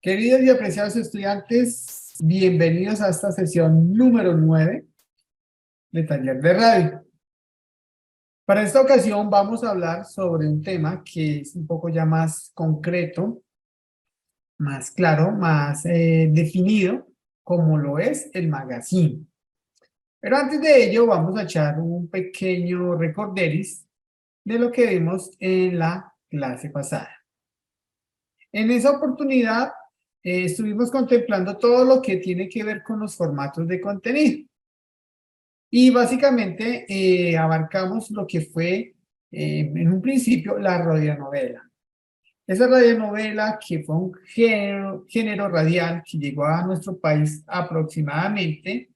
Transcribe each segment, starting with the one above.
Queridos y apreciados estudiantes, bienvenidos a esta sesión número 9 de Taller de Radio. Para esta ocasión vamos a hablar sobre un tema que es un poco ya más concreto, más claro, más definido, como lo es el magazine. Pero antes de ello vamos a echar un pequeño recorderis de lo que vimos en la clase pasada. En esa oportunidad estuvimos contemplando todo lo que tiene que ver con los formatos de contenido. Y básicamente abarcamos lo que fue en un principio la radionovela. Esa radionovela que fue un género radial que llegó a nuestro país aproximadamente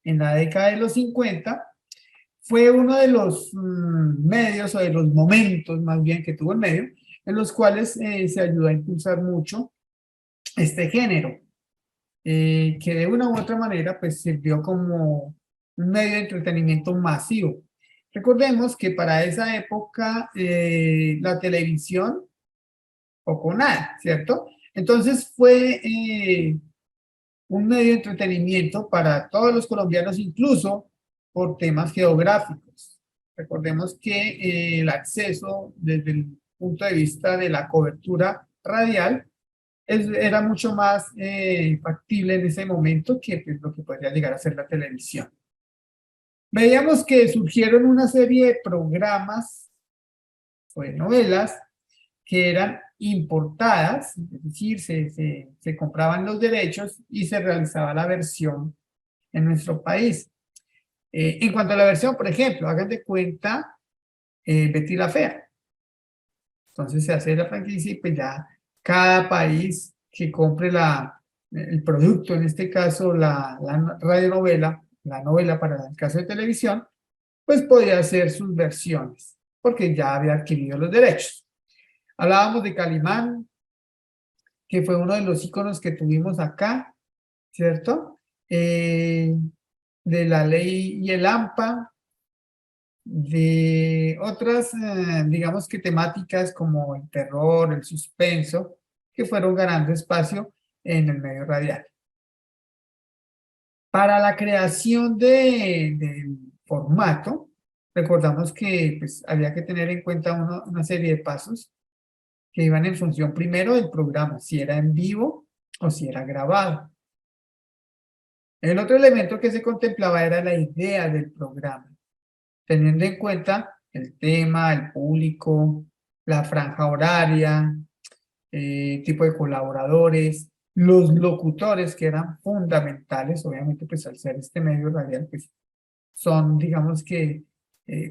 en la década de los 50, fue uno de los medios o de los momentos más bien que tuvo el medio en los cuales se ayudó a impulsar mucho este género, que de una u otra manera pues sirvió como un medio de entretenimiento masivo. Recordemos que para esa época la televisión, poco nada, ¿cierto? Entonces fue un medio de entretenimiento para todos los colombianos, incluso por temas geográficos. Recordemos que el acceso desde el punto de vista de la cobertura radial era mucho más factible en ese momento que pues, lo que podría llegar a ser la televisión. Veíamos que surgieron una serie de programas o de novelas que eran importadas, es decir, se compraban los derechos y se realizaba la versión en nuestro país. En cuanto a la versión, por ejemplo, hagan de cuenta Betty la Fea. Entonces se hace la franquicia y pues ya cada país que compre el producto, en este caso la radionovela, la novela para el caso de televisión, pues podía hacer sus versiones, porque ya había adquirido los derechos. Hablábamos de Calimán, que fue uno de los íconos que tuvimos acá, ¿cierto? De La Ley y el Hampa, de otras, digamos que temáticas como el terror, el suspenso, que fueron ganando espacio en el medio radial. Para la creación del formato, recordamos que pues, había que tener en cuenta una serie de pasos que iban en función primero del programa, si era en vivo o si era grabado. El otro elemento que se contemplaba era la idea del programa, teniendo en cuenta el tema, el público, la franja horaria, tipo de colaboradores, los locutores que eran fundamentales, obviamente pues al ser este medio radial pues son digamos que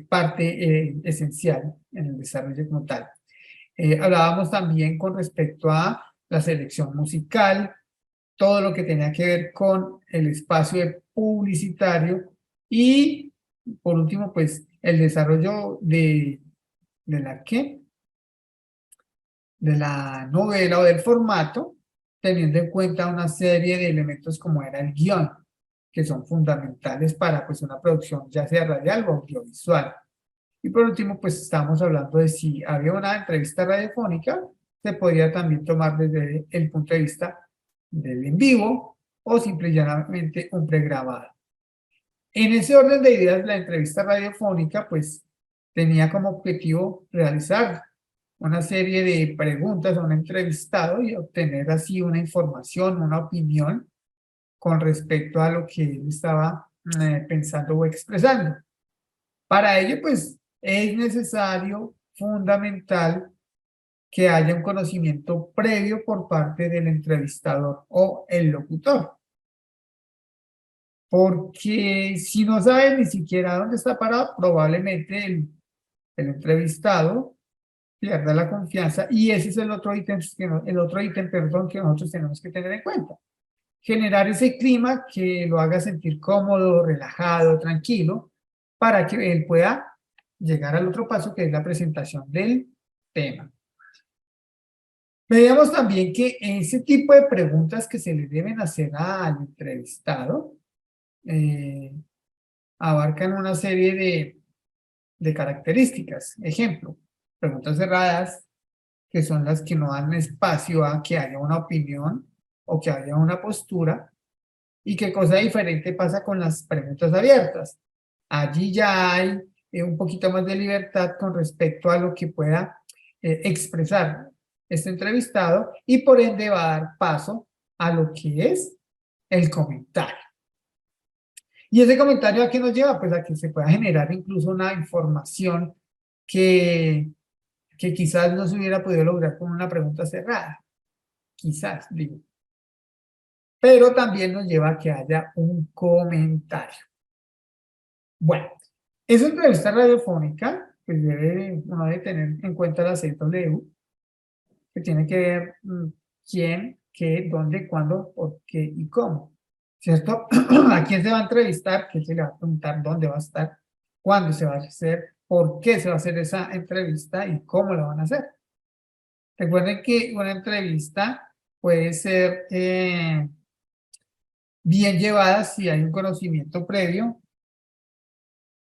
parte esencial en el desarrollo como tal. Hablábamos también con respecto a la selección musical, todo lo que tenía que ver con el espacio publicitario y, por último, pues el desarrollo de la ¿qué? De la novela o del formato, teniendo en cuenta una serie de elementos como era el guión, que son fundamentales para pues, una producción ya sea radial o audiovisual. Y por último, pues estamos hablando de si había una entrevista radiofónica, se podría también tomar desde el punto de vista del en vivo o simplemente un pregrabado. En ese orden de ideas, la entrevista radiofónica pues tenía como objetivo realizar una serie de preguntas a un entrevistado y obtener así una información, una opinión con respecto a lo que él estaba pensando o expresando. Para ello, pues, es necesario, fundamental, que haya un conocimiento previo por parte del entrevistador o el locutor. Porque si no sabe ni siquiera dónde está parado, probablemente el entrevistado pierda la confianza y ese es el otro ítem, perdón, que nosotros tenemos que tener en cuenta. Generar ese clima que lo haga sentir cómodo, relajado, tranquilo, para que él pueda llegar al otro paso que es la presentación del tema. Veíamos también que ese tipo de preguntas que se le deben hacer al entrevistado abarcan una serie de características. Ejemplo, preguntas cerradas, que son las que no dan espacio a que haya una opinión o que haya una postura. ¿Y qué cosa diferente pasa con las preguntas abiertas? Allí ya hay un poquito más de libertad con respecto a lo que pueda expresar este entrevistado y por ende va a dar paso a lo que es el comentario. ¿Y ese comentario a qué nos lleva? Pues a que se pueda generar incluso una información que quizás no se hubiera podido lograr con una pregunta cerrada. Quizás, digo. Pero también nos lleva a que haya un comentario. Bueno, esa entrevista radiofónica, pues uno debe tener en cuenta la CW, que tiene que ver quién, qué, dónde, cuándo, por qué y cómo. ¿Cierto? ¿A quién se va a entrevistar? ¿Qué se le va a preguntar? ¿Dónde va a estar? ¿Cuándo se va a hacer? ¿Por qué se va a hacer esa entrevista? ¿Y cómo lo van a hacer? Recuerden que una entrevista puede ser bien llevada si hay un conocimiento previo,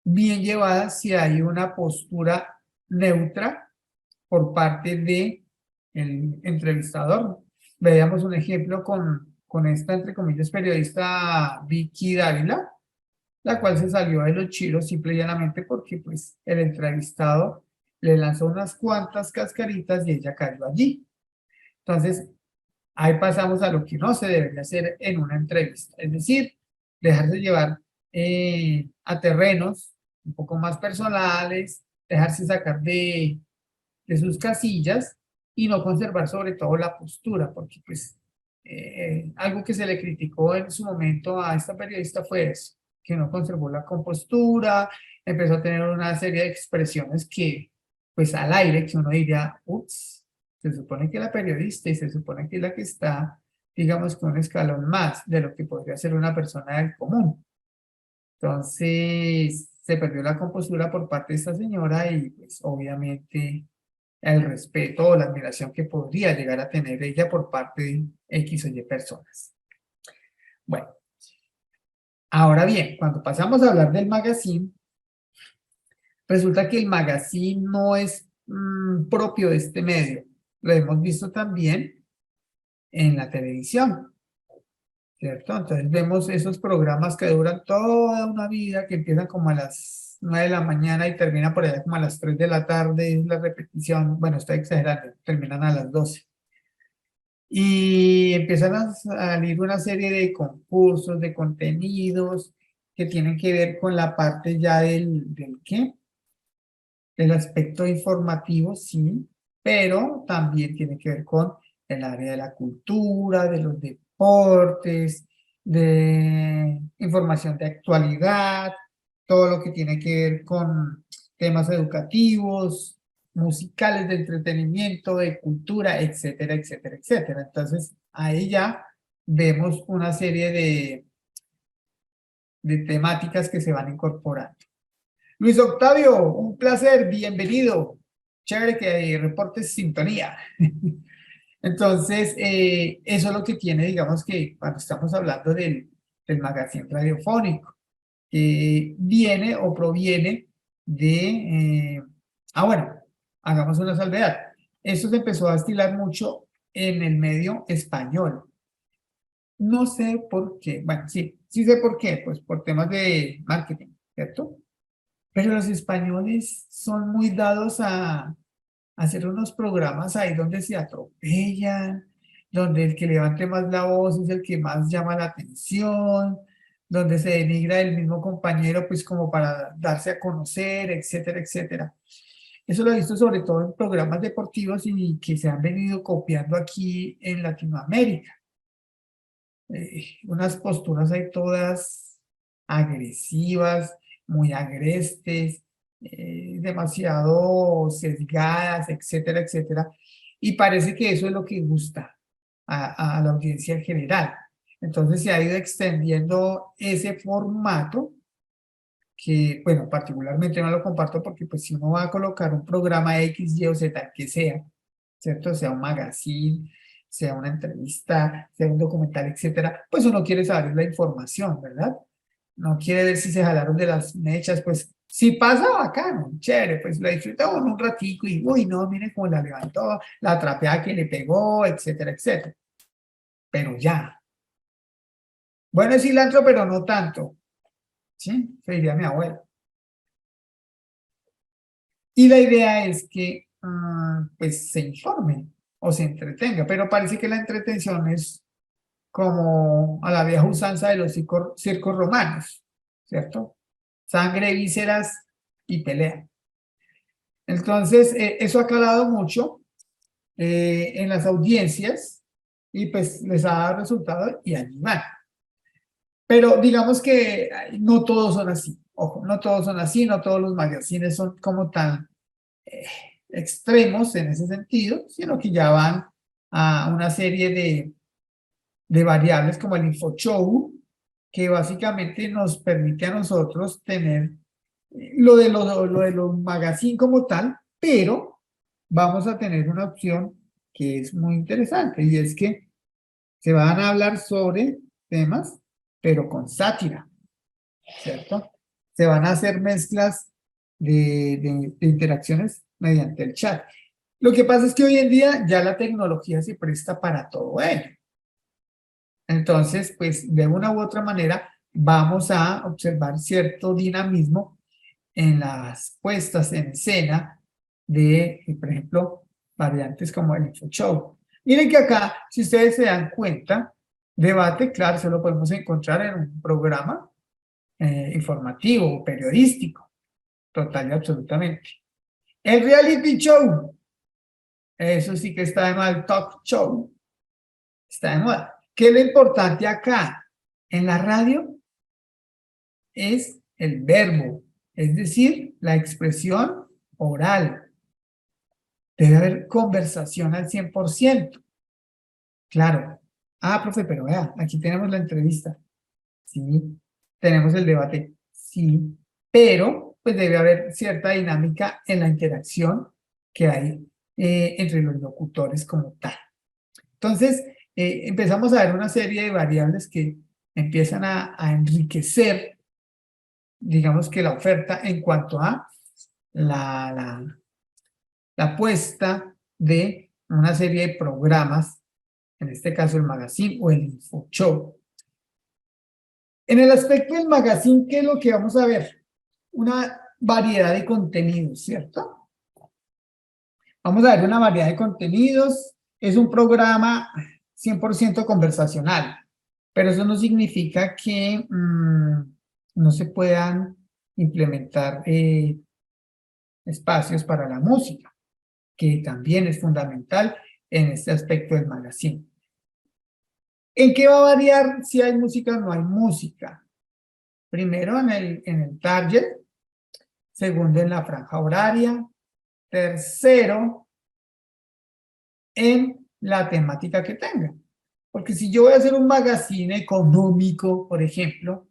bien llevada si hay una postura neutra por parte de el entrevistador. Veamos un ejemplo con esta, entre comillas, periodista Vicky Dávila, la cual se salió de los chiros simple y llanamente porque pues el entrevistado le lanzó unas cuantas cascaritas y ella cayó allí. Entonces, ahí pasamos a lo que no se debería hacer en una entrevista, es decir, dejarse llevar a terrenos un poco más personales, dejarse sacar de sus casillas y no conservar sobre todo la postura, porque pues algo que se le criticó en su momento a esta periodista fue eso, que no conservó la compostura, empezó a tener una serie de expresiones que pues al aire que uno diría, ups, se supone que la periodista y se supone que es la que está, digamos, con un escalón más de lo que podría ser una persona del común. Entonces se perdió la compostura por parte de esta señora y pues obviamente el respeto o la admiración que podría llegar a tener ella por parte de X o Y personas. Bueno, ahora bien, cuando pasamos a hablar del magazine, resulta que el magazine no es propio de este medio. Lo hemos visto también en la televisión, ¿cierto? Entonces vemos esos programas que duran toda una vida, que empiezan como a las 9 de la mañana y terminan por allá como a las 3 de la tarde, es la repetición, bueno, estoy exagerando, terminan a las 12. Y empiezan a salir una serie de concursos, de contenidos que tienen que ver con la parte ya del ¿qué? Del aspecto informativo, sí, pero también tiene que ver con el área de la cultura, de los deportes, de información de actualidad, todo lo que tiene que ver con temas educativos, musicales, de entretenimiento, de cultura, etcétera, etcétera, etcétera. Entonces, ahí ya vemos una serie de temáticas que se van incorporando. Luis Octavio, un placer, bienvenido. Chévere que reportes sintonía. Entonces, eso es lo que tiene, digamos que cuando estamos hablando del magazine radiofónico, viene o proviene bueno, hagamos una salvedad. Esto se empezó a estilar mucho en el medio español. No sé por qué, bueno, sí sé por qué, pues por temas de marketing, ¿cierto? Pero los españoles son muy dados a hacer unos programas ahí donde se atropellan, donde el que levante más la voz es el que más llama la atención, donde se denigra el mismo compañero pues como para darse a conocer, etcétera, etcétera. Eso lo he visto sobre todo en programas deportivos y que se han venido copiando aquí en Latinoamérica. Unas posturas ahí todas agresivas, muy agrestes, demasiado sesgadas, etcétera, etcétera. Y parece que eso es lo que gusta a la audiencia en general. Entonces se ha ido extendiendo ese formato que, bueno, particularmente no lo comparto porque pues si uno va a colocar un programa X, Y o Z, que sea, ¿cierto? Sea un magazine, sea una entrevista, sea un documental, etcétera, pues uno quiere saber la información, ¿verdad? No quiere ver si se jalaron de las mechas, pues si pasa, bacano, chévere, pues la disfrutó un ratico y, uy, no, mire cómo la levantó, la trapeada que le pegó, etcétera, etcétera. pero ya. Bueno, es cilantro, pero no tanto. ¿Sí? Se diría mi abuela. Y la idea es que pues se informe o se entretenga, pero parece que la entretención es como a la vieja usanza de los circos romanos, ¿cierto? Sangre, vísceras y pelea. Entonces, eso ha calado mucho en las audiencias y pues les ha dado resultado y allí van. Pero digamos que no todos son así. Ojo, no todos son así, no todos los magazines son como tan eh, extremos en ese sentido, sino que ya van a una serie de variables como el InfoShow, que básicamente nos permite a nosotros tener lo de los magazines como tal, pero vamos a tener una opción que es muy interesante y es que se van a hablar sobre temas, pero con sátira, ¿cierto? Se van a hacer mezclas de interacciones mediante el chat. Lo que pasa es que hoy en día ya la tecnología se presta para todo ello. Entonces, pues de una u otra manera vamos a observar cierto dinamismo en las puestas en escena de, por ejemplo, variantes como el InfoShow. Miren que acá, si ustedes se dan cuenta, debate, claro, se lo podemos encontrar en un programa informativo o periodístico, total y absolutamente. El reality show, eso sí que está de moda, el talk show, está de moda. ¿Qué es lo importante acá? En la radio es el verbo, es decir, la expresión oral. Debe haber conversación al 100%. Claro. Ah, profe, pero vea, aquí tenemos la entrevista. Sí. Tenemos el debate. Sí. Pero, pues debe haber cierta dinámica en la interacción que hay entre los locutores como tal. Entonces, empezamos a ver una serie de variables que empiezan a enriquecer, digamos que la oferta en cuanto a la, la puesta de una serie de programas, en este caso el magazine o el InfoShow. En el aspecto del magazine, ¿qué es lo que vamos a ver? Una variedad de contenidos, ¿cierto? Vamos a ver una variedad de contenidos. Es un programa 100% conversacional, pero eso no significa que no se puedan implementar espacios para la música, que también es fundamental en este aspecto del magazine. ¿En qué va a variar si hay música o no hay música? Primero en el target, segundo en la franja horaria, tercero en la temática que tenga. Porque si yo voy a hacer un magazine económico, por ejemplo,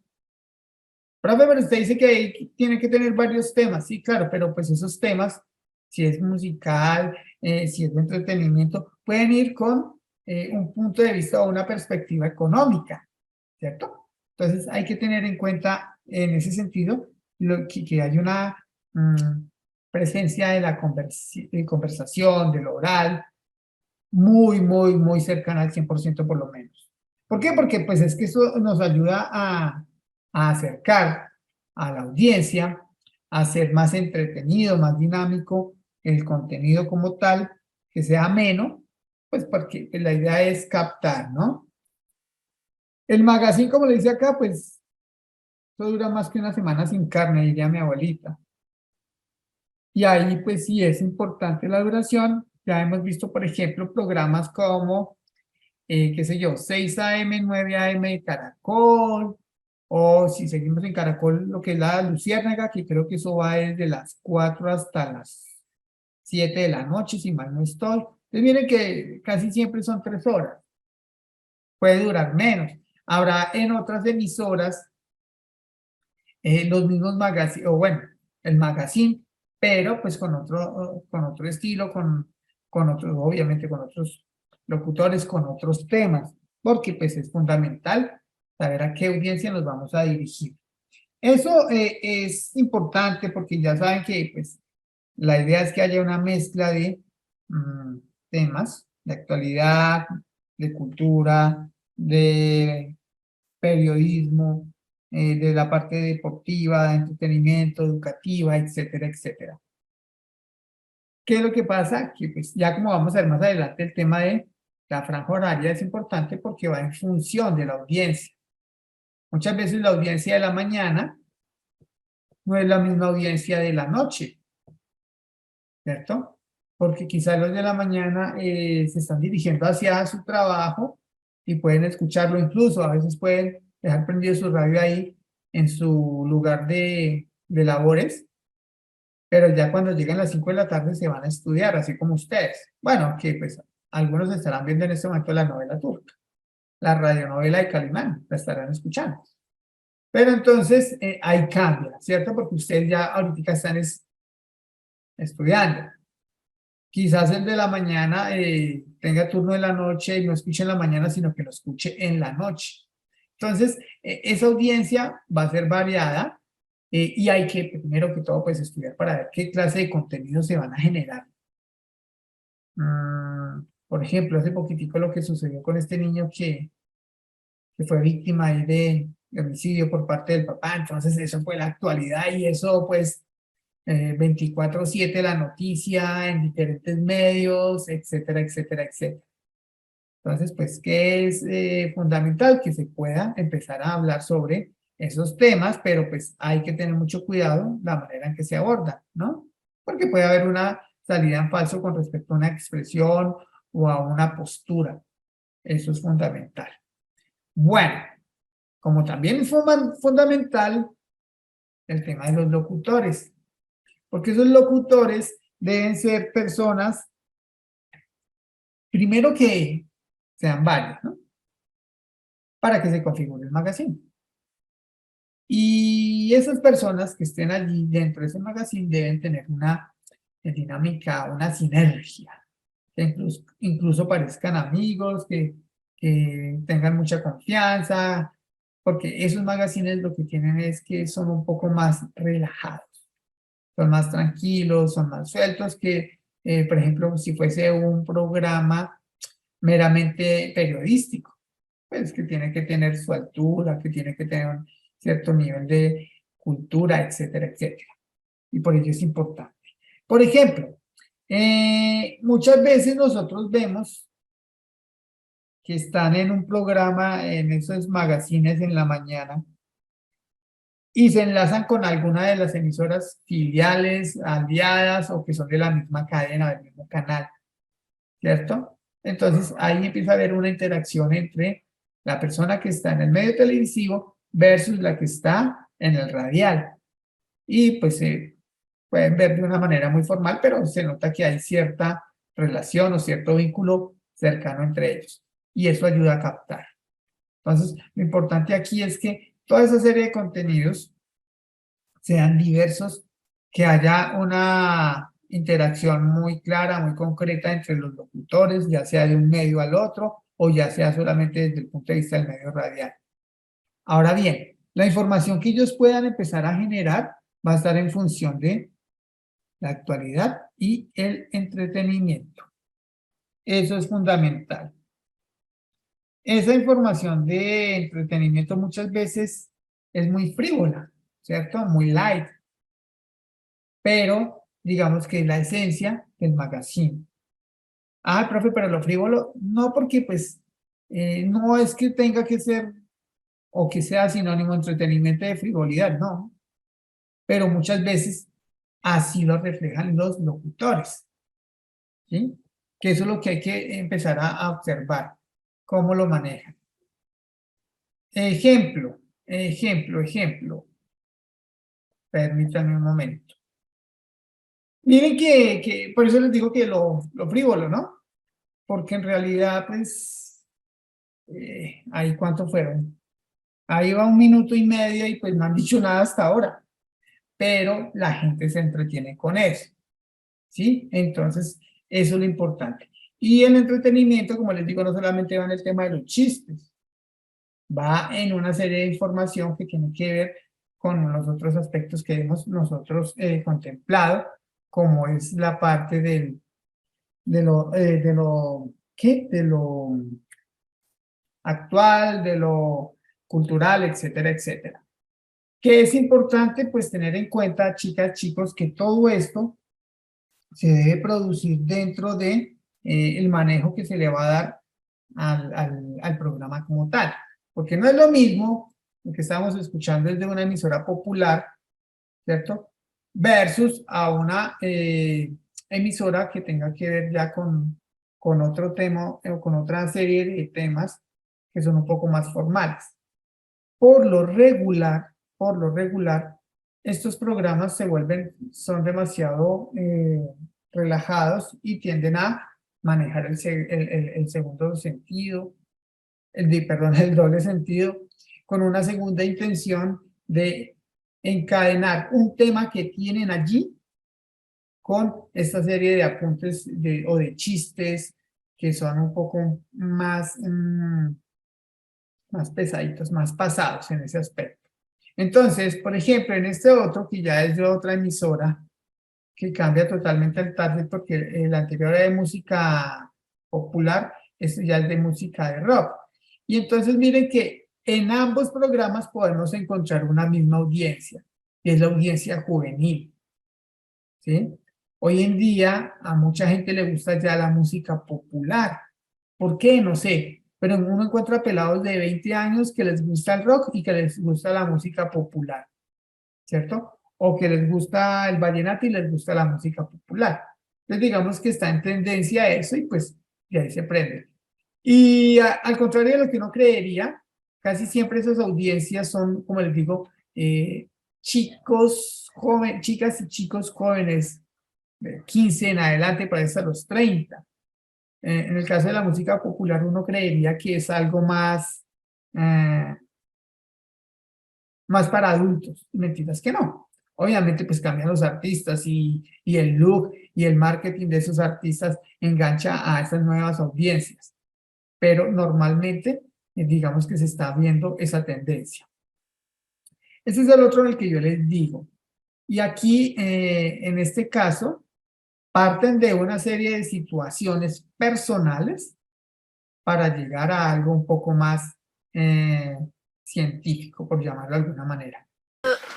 profe, pero usted dice que ahí tiene que tener varios temas, sí, claro, pero pues esos temas, si es musical, si es de entretenimiento, pueden ir con un punto de vista o una perspectiva económica, ¿cierto? Entonces hay que tener en cuenta en ese sentido que hay una presencia de la conversación, de lo oral, muy cercana al 100% por lo menos. ¿Por qué? Porque pues es que eso nos ayuda a acercar a la audiencia, a hacer más entretenido, más dinámico el contenido como tal, que sea ameno, pues porque pues, la idea es captar, ¿no? El magazine, como le dice acá, pues eso dura más que una semana sin carne, diría mi abuelita. Y ahí pues sí es importante la duración. Ya hemos visto, por ejemplo, programas como qué sé yo, 6 a.m., 9 a.m. de Caracol, o si seguimos en Caracol, lo que es la Luciérnaga, que creo que eso va desde las 4 hasta las 7 de la noche, si mal no estoy. Entonces miren que casi siempre son 3 horas, puede durar menos. Habrá en otras emisoras los mismos magazines, o bueno, el magazine, pero pues con otro estilo, con otros, obviamente con otros locutores, con otros temas, porque pues es fundamental saber a qué audiencia nos vamos a dirigir. Eso es importante porque ya saben que pues la idea es que haya una mezcla de temas de actualidad, de cultura, de periodismo, de la parte deportiva, de entretenimiento, educativa, etcétera, etcétera. ¿Qué es lo que pasa? Que pues ya como vamos a ver más adelante, el tema de la franja horaria es importante porque va en función de la audiencia. Muchas veces la audiencia de la mañana no es la misma audiencia de la noche, ¿cierto? Porque quizás los de la mañana se están dirigiendo hacia su trabajo y pueden escucharlo, incluso a veces pueden dejar prendido su radio ahí en su lugar de labores, pero ya cuando llegan las 5 de la tarde se van a estudiar, así como ustedes. Bueno, que pues algunos estarán viendo en este momento la novela turca, la radionovela de Calimán, la estarán escuchando. Pero entonces ahí cambia, ¿cierto? Porque ustedes ya ahorita están estudiando. Quizás el de la mañana tenga turno en la noche y no escuche en la mañana, sino que lo escuche en la noche. Entonces, esa audiencia va a ser variada y hay que, primero que todo, pues estudiar para ver qué clase de contenidos se van a generar. Por ejemplo, hace poquitico lo que sucedió con este niño que fue víctima ahí de homicidio por parte del papá, entonces eso fue la actualidad y eso pues 24/7 la noticia en diferentes medios, etcétera, etcétera, etcétera. Entonces, pues, ¿qué es fundamental? Que se pueda empezar a hablar sobre esos temas, pero pues hay que tener mucho cuidado la manera en que se aborda, ¿no? Porque puede haber una salida en falso con respecto a una expresión o a una postura. Eso es fundamental. Bueno, como también es fundamental el tema de los locutores, porque esos locutores deben ser personas, primero que sean varios, ¿no? Para que se configure el magazine. Y esas personas que estén allí dentro de ese magazine deben tener una dinámica, una sinergia, que incluso parezcan amigos, que tengan mucha confianza, porque esos magazines lo que tienen es que son un poco más relajados, son más tranquilos, son más sueltos que, por ejemplo, si fuese un programa meramente periodístico, pues que tiene que tener su altura, que tiene que tener un cierto nivel de cultura, etcétera, etcétera. Y por ello es importante. Por ejemplo, muchas veces nosotros vemos que están en un programa, en esos magazines en la mañana, y se enlazan con alguna de las emisoras filiales, aliadas o que son de la misma cadena, del mismo canal, ¿cierto? Entonces ahí empieza a haber una interacción entre la persona que está en el medio televisivo versus la que está en el radial. Y pues se pueden ver de una manera muy formal, pero se nota que hay cierta relación o cierto vínculo cercano entre ellos. Y eso ayuda a captar. Entonces, lo importante aquí es que toda esa serie de contenidos sean diversos, que haya una interacción muy clara, muy concreta entre los locutores, ya sea de un medio al otro o ya sea solamente desde el punto de vista del medio radial. Ahora bien, la información que ellos puedan empezar a generar va a estar en función de la actualidad y el entretenimiento. Eso es fundamental. Esa información de entretenimiento muchas veces es muy frívola, ¿cierto? Muy light, pero digamos que es la esencia del magazine. Ah, profe, pero lo frívolo, no, porque pues no es que tenga que ser o que sea sinónimo de entretenimiento de frivolidad, no, pero muchas veces así lo reflejan los locutores, ¿sí? Que eso es lo que hay que empezar a observar, cómo lo manejan. Ejemplo. Permítanme un momento. Miren que por eso les digo que lo frívolo, ¿no? Porque en realidad, pues, ahí cuánto fueron. Ahí va 1 minuto y medio y pues no han dicho nada hasta ahora. Pero la gente se entretiene con eso, ¿sí? Entonces, eso es lo importante. Y el entretenimiento, como les digo, no solamente va en el tema de los chistes, va en una serie de información que tiene que ver con los otros aspectos que hemos nosotros contemplado, como es la parte de lo, ¿qué? actual, de lo cultural, etcétera, etcétera. Que es importante pues tener en cuenta, chicas, chicos, que todo esto se debe producir dentro de el manejo que se le va a dar al programa como tal. Porque no es lo mismo lo que estamos escuchando desde una emisora popular, ¿cierto? Versus a una emisora que tenga que ver ya con otro tema o con otra serie de temas que son un poco más formales. Por lo regular, estos programas son demasiado relajados y tienden a manejar el segundo sentido, perdón, el doble sentido, con una segunda intención de encadenar un tema que tienen allí con esta serie de apuntes o de chistes que son un poco más, más pesaditos, más pasados en ese aspecto. Entonces, por ejemplo, en este otro, que ya es de otra emisora, que cambia totalmente el target, porque el anterior era de música popular, este ya es de música de rock. Y entonces miren que en ambos programas podemos encontrar una misma audiencia, que es la audiencia juvenil, ¿sí? Hoy en día a mucha gente le gusta ya la música popular. ¿Por qué? No sé, pero uno encuentra pelados de 20 años que les gusta el rock y que les gusta la música popular, ¿cierto? O que les gusta el vallenato y les gusta la música popular. Entonces digamos que está en tendencia a eso y pues de ahí se prende. Y al contrario de lo que uno creería, casi siempre esas audiencias son, como les digo, chicas y chicos jóvenes, de 15 en adelante, para hasta los 30. En el caso de la música popular, uno creería que es algo eh, más para adultos. Mentiras que no. Obviamente, pues cambian los artistas y el look y el marketing de esos artistas engancha a esas nuevas audiencias. Pero normalmente, digamos que se está viendo esa tendencia. Ese es el otro en el que yo les digo. Y aquí, en este caso, parten de una serie de situaciones personales para llegar a algo un poco más científico, por llamarlo de alguna manera.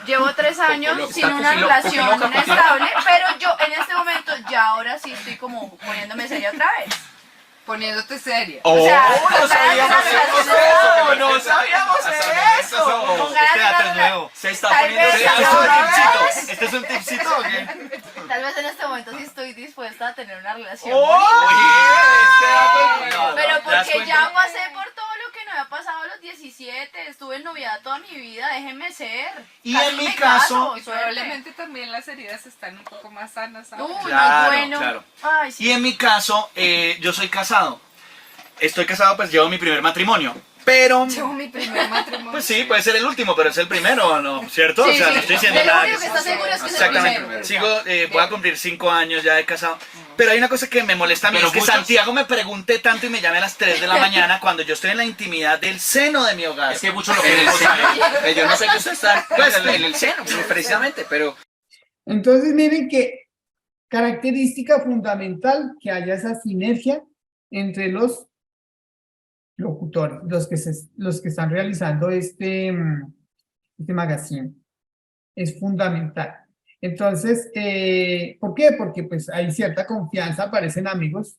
Llevo 3 años sin una relación estable, pero yo en este momento ya ahora sí estoy como poniéndome seria otra vez. Poniéndote seria. O sea, no sabíamos eso, no sabíamos eso. Con ganas de una Este nuevo. Se está Tal poniendo vez serio. ahora ¿Este es un tipsito o qué? Tal vez en este momento sí estoy dispuesta a tener una relación. Pero porque ya pasé por todo lo que me ha pasado a los 17, estuve en noviedad toda mi vida, déjenme ser. Y Casi en mi me caso, caso, Probablemente también las heridas están un poco más sanas ahora. no Claro, es bueno. claro. Ay, sí. Y en mi caso, yo soy casado. Estoy casado, pues llevo mi primer matrimonio. Pero, Llevo mi primer matrimonio. pues sí, puede ser el último, pero es el primero, ¿no? ¿Cierto? Sí, o sea, sí. no estoy diciendo De lo nada. único que está seguro es que es el Exactamente. primero. Sigo, voy a cumplir 5 años ya de casado. Pero hay una cosa que me molesta a mí, es que Santiago me pregunte tanto y me llame a las 3 de la mañana cuando yo estoy en la intimidad del seno de mi hogar. Es que mucho lo queremos saber. Yo no sé qué usted está pues, en el seno, precisamente, pero... Entonces miren que característica fundamental que haya esa sinergia entre los locutores, los que están realizando este magazine. Es fundamental. Entonces, ¿por qué? Porque pues hay cierta confianza, parecen amigos,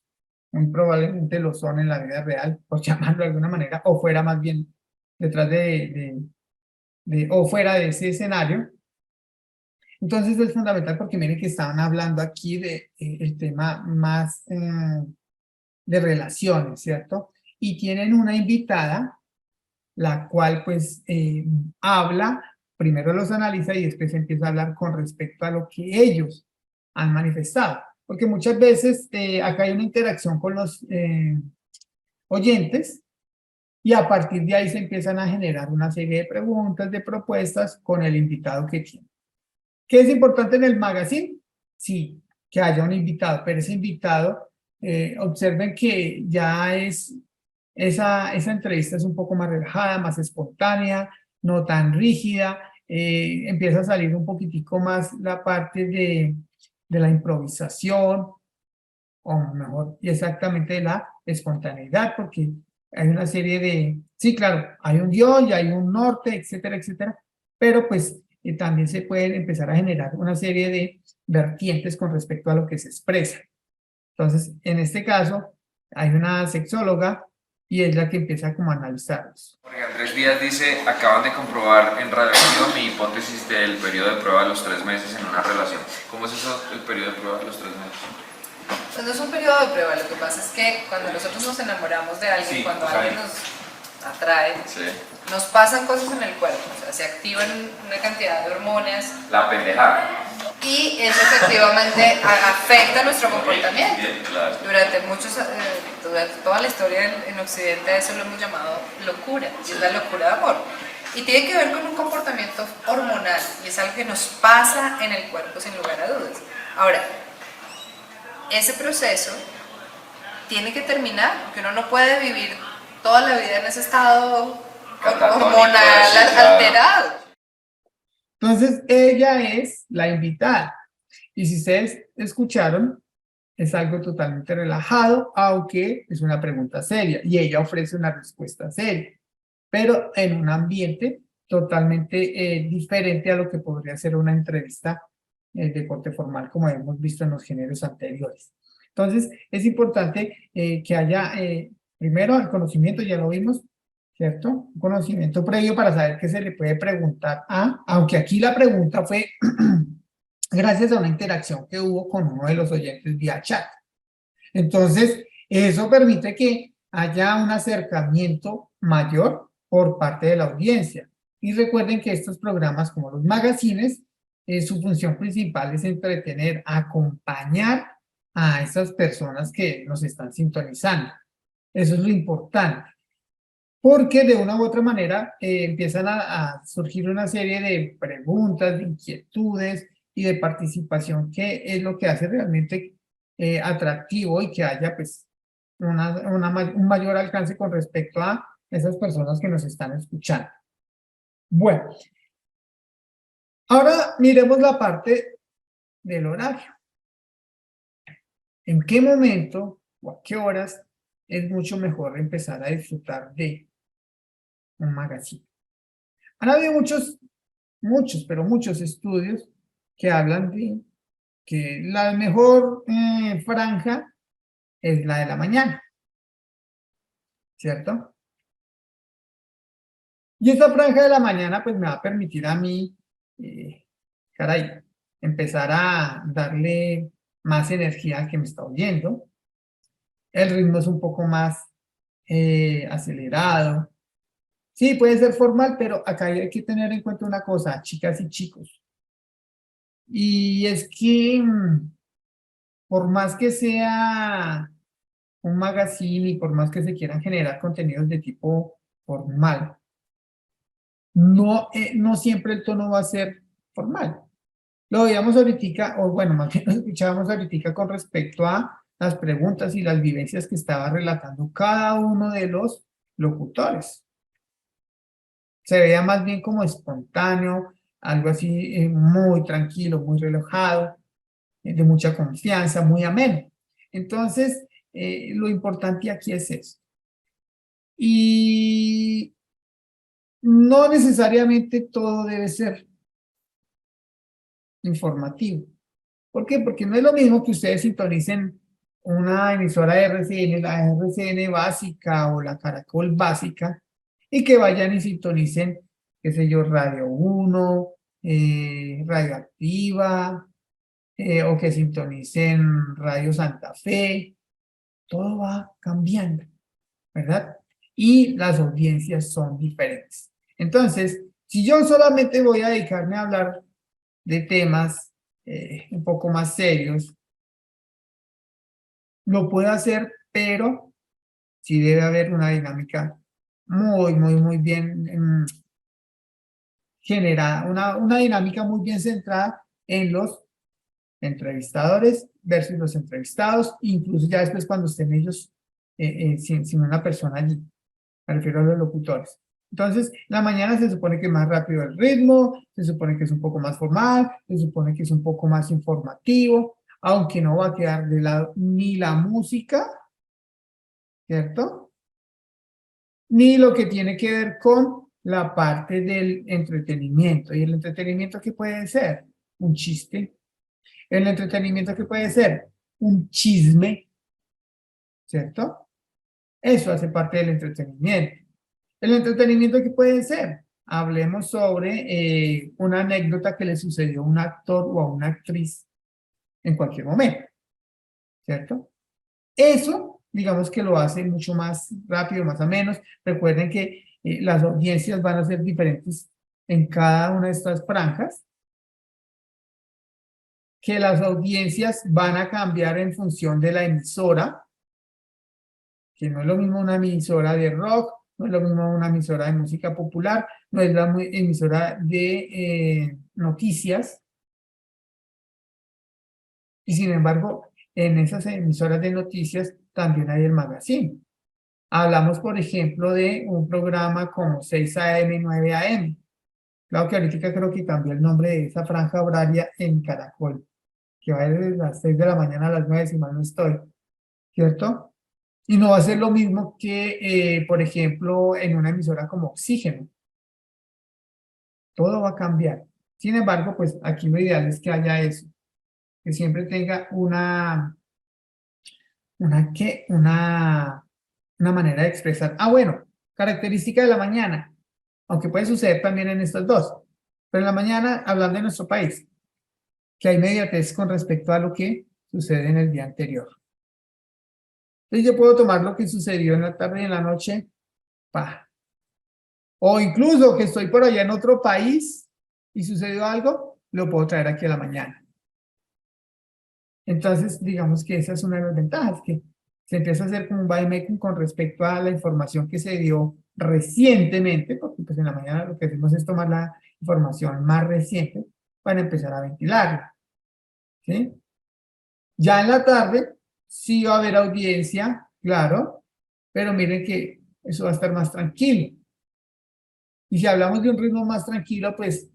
muy probablemente lo son en la vida real, por llamarlo de alguna manera, o fuera más bien detrás o fuera de ese escenario. Entonces es fundamental porque miren que estaban hablando aquí de el tema más de relaciones, ¿cierto? Y tienen una invitada, la cual pues habla, primero los analiza y después empieza a hablar con respecto a lo que ellos han manifestado. Porque muchas veces acá hay una interacción con los oyentes y a partir de ahí se empiezan a generar una serie de preguntas, de propuestas con el invitado que tiene. ¿Qué es importante en el magazine? Sí, que haya un invitado, pero ese invitado, observen que ya esa entrevista es un poco más relajada, más espontánea, no tan rígida, empieza a salir un poquitico más la parte de la improvisación, o mejor, y exactamente de la espontaneidad, porque hay una serie de, sí, claro, hay un guión, ya hay un norte, etcétera, etcétera, pero pues también se pueden empezar a generar una serie de vertientes con respecto a lo que se expresa. Entonces, en este caso, hay una sexóloga y es la que empieza como a analizarlos. Jorge Andrés Díaz dice, acaban de comprobar en radioactivo mi hipótesis del periodo de prueba de los 3 meses en una relación. ¿Cómo es eso, el periodo de prueba de los 3 meses? Pues no es un periodo de prueba, lo que pasa es que cuando nosotros nos enamoramos de alguien, Sí, cuando o sea, alguien nos atrae, Sí. nos pasan cosas en el cuerpo, o sea, se activan una cantidad de hormonas La pendejada. y eso efectivamente afecta nuestro comportamiento. Bien, claro. Durante toda la historia en Occidente a eso lo hemos llamado locura, y es la locura de amor. Y tiene que ver con un comportamiento hormonal, y es algo que nos pasa en el cuerpo sin lugar a dudas. Ahora, ese proceso tiene que terminar, porque uno no puede vivir toda la vida en ese estado Catatónico, hormonal sí, claro. alterado. Entonces, ella es la invitada. Y si ustedes escucharon, es algo totalmente relajado, aunque es una pregunta seria. Y ella ofrece una respuesta seria, pero en un ambiente totalmente diferente a lo que podría ser una entrevista de corte formal, como hemos visto en los géneros anteriores. Entonces, es importante que haya, primero, el conocimiento, ya lo vimos, ¿cierto? Un conocimiento previo para saber qué se le puede preguntar aunque aquí la pregunta fue gracias a una interacción que hubo con uno de los oyentes vía chat. Entonces, eso permite que haya un acercamiento mayor por parte de la audiencia. Y recuerden que estos programas, como los magazines, su función principal es entretener, acompañar a esas personas que nos están sintonizando. Eso es lo importante. Porque de una u otra manera empiezan a surgir una serie de preguntas, de inquietudes y de participación, que es lo que hace realmente atractivo y que haya pues un mayor alcance con respecto a esas personas que nos están escuchando. Bueno, ahora miremos la parte del horario. ¿En qué momento o a qué horas es mucho mejor empezar a disfrutar de un magazine? Han habido muchos estudios que hablan de que la mejor franja es la de la mañana, ¿cierto? Y esta franja de la mañana pues me va a permitir a mí, caray, empezar a darle más energía al que me está oyendo. El ritmo es un poco más acelerado. Sí, puede ser formal, pero acá hay que tener en cuenta una cosa, chicas y chicos. Y es que por más que sea un magazine y por más que se quieran generar contenidos de tipo formal, no siempre el tono va a ser formal. Lo veíamos ahorita, o bueno, más bien lo escuchábamos ahorita con respecto a las preguntas y las vivencias que estaba relatando cada uno de los locutores. Se veía más bien como espontáneo, algo así muy tranquilo, muy relajado, de mucha confianza, muy ameno. Entonces, lo importante aquí es eso. Y no necesariamente todo debe ser informativo. ¿Por qué? Porque no es lo mismo que ustedes sintonicen una emisora de RCN, la RCN básica o la Caracol básica, y que vayan y sintonicen, qué sé yo, Radio 1, Radioactiva, o que sintonicen Radio Santa Fe. Todo va cambiando, ¿verdad? Y las audiencias son diferentes. Entonces, si yo solamente voy a dedicarme a hablar de temas un poco más serios, lo puedo hacer, pero sí debe haber una dinámica muy bien generada, una dinámica muy bien centrada en los entrevistadores versus los entrevistados, incluso ya después cuando estén ellos sin una persona allí, me refiero a los locutores. Entonces, la mañana se supone que es más rápido el ritmo, se supone que es un poco más formal, se supone que es un poco más informativo, aunque no va a quedar de lado ni la música, ¿cierto? ni lo que tiene que ver con la parte del entretenimiento. ¿Y el entretenimiento qué puede ser? Un chiste. ¿El entretenimiento qué puede ser? Un chisme, ¿cierto? Eso hace parte del entretenimiento. ¿El entretenimiento qué puede ser? Hablemos sobre una anécdota que le sucedió a un actor o a una actriz en cualquier momento, ¿cierto? Eso, digamos que lo hace mucho más rápido, más o menos. Recuerden que las audiencias van a ser diferentes en cada una de estas franjas, que las audiencias van a cambiar en función de la emisora, que no es lo mismo una emisora de rock, no es lo mismo una emisora de música popular, no es la emisora de noticias. Y sin embargo, en esas emisoras de noticias también hay el magazine. Hablamos, por ejemplo, de un programa como 6 AM, 9 AM. Claro que ahorita creo que cambió el nombre de esa franja horaria en Caracol, que va desde las 6 de la mañana a las 9, si mal no estoy, ¿cierto? Y no va a ser lo mismo que, por ejemplo, en una emisora como Oxígeno. Todo va a cambiar. Sin embargo, pues aquí lo ideal es que haya eso, que siempre tenga una manera de expresar. Ah, bueno, característica de la mañana, aunque puede suceder también en estos dos, pero en la mañana, hablando de nuestro país, que hay inmediatez con respecto a lo que sucede en el día anterior. Entonces yo puedo tomar lo que sucedió en la tarde y en la noche, o incluso que estoy por allá en otro país y sucedió algo, lo puedo traer aquí a la mañana. Entonces, digamos que esa es una de las ventajas, que se empieza a hacer como un vaivén con respecto a la información que se dio recientemente, porque pues en la mañana lo que hacemos es tomar la información más reciente para empezar a ventilarla, ¿sí? Ya en la tarde sí va a haber audiencia, claro, pero miren que eso va a estar más tranquilo. Y si hablamos de un ritmo más tranquilo, pues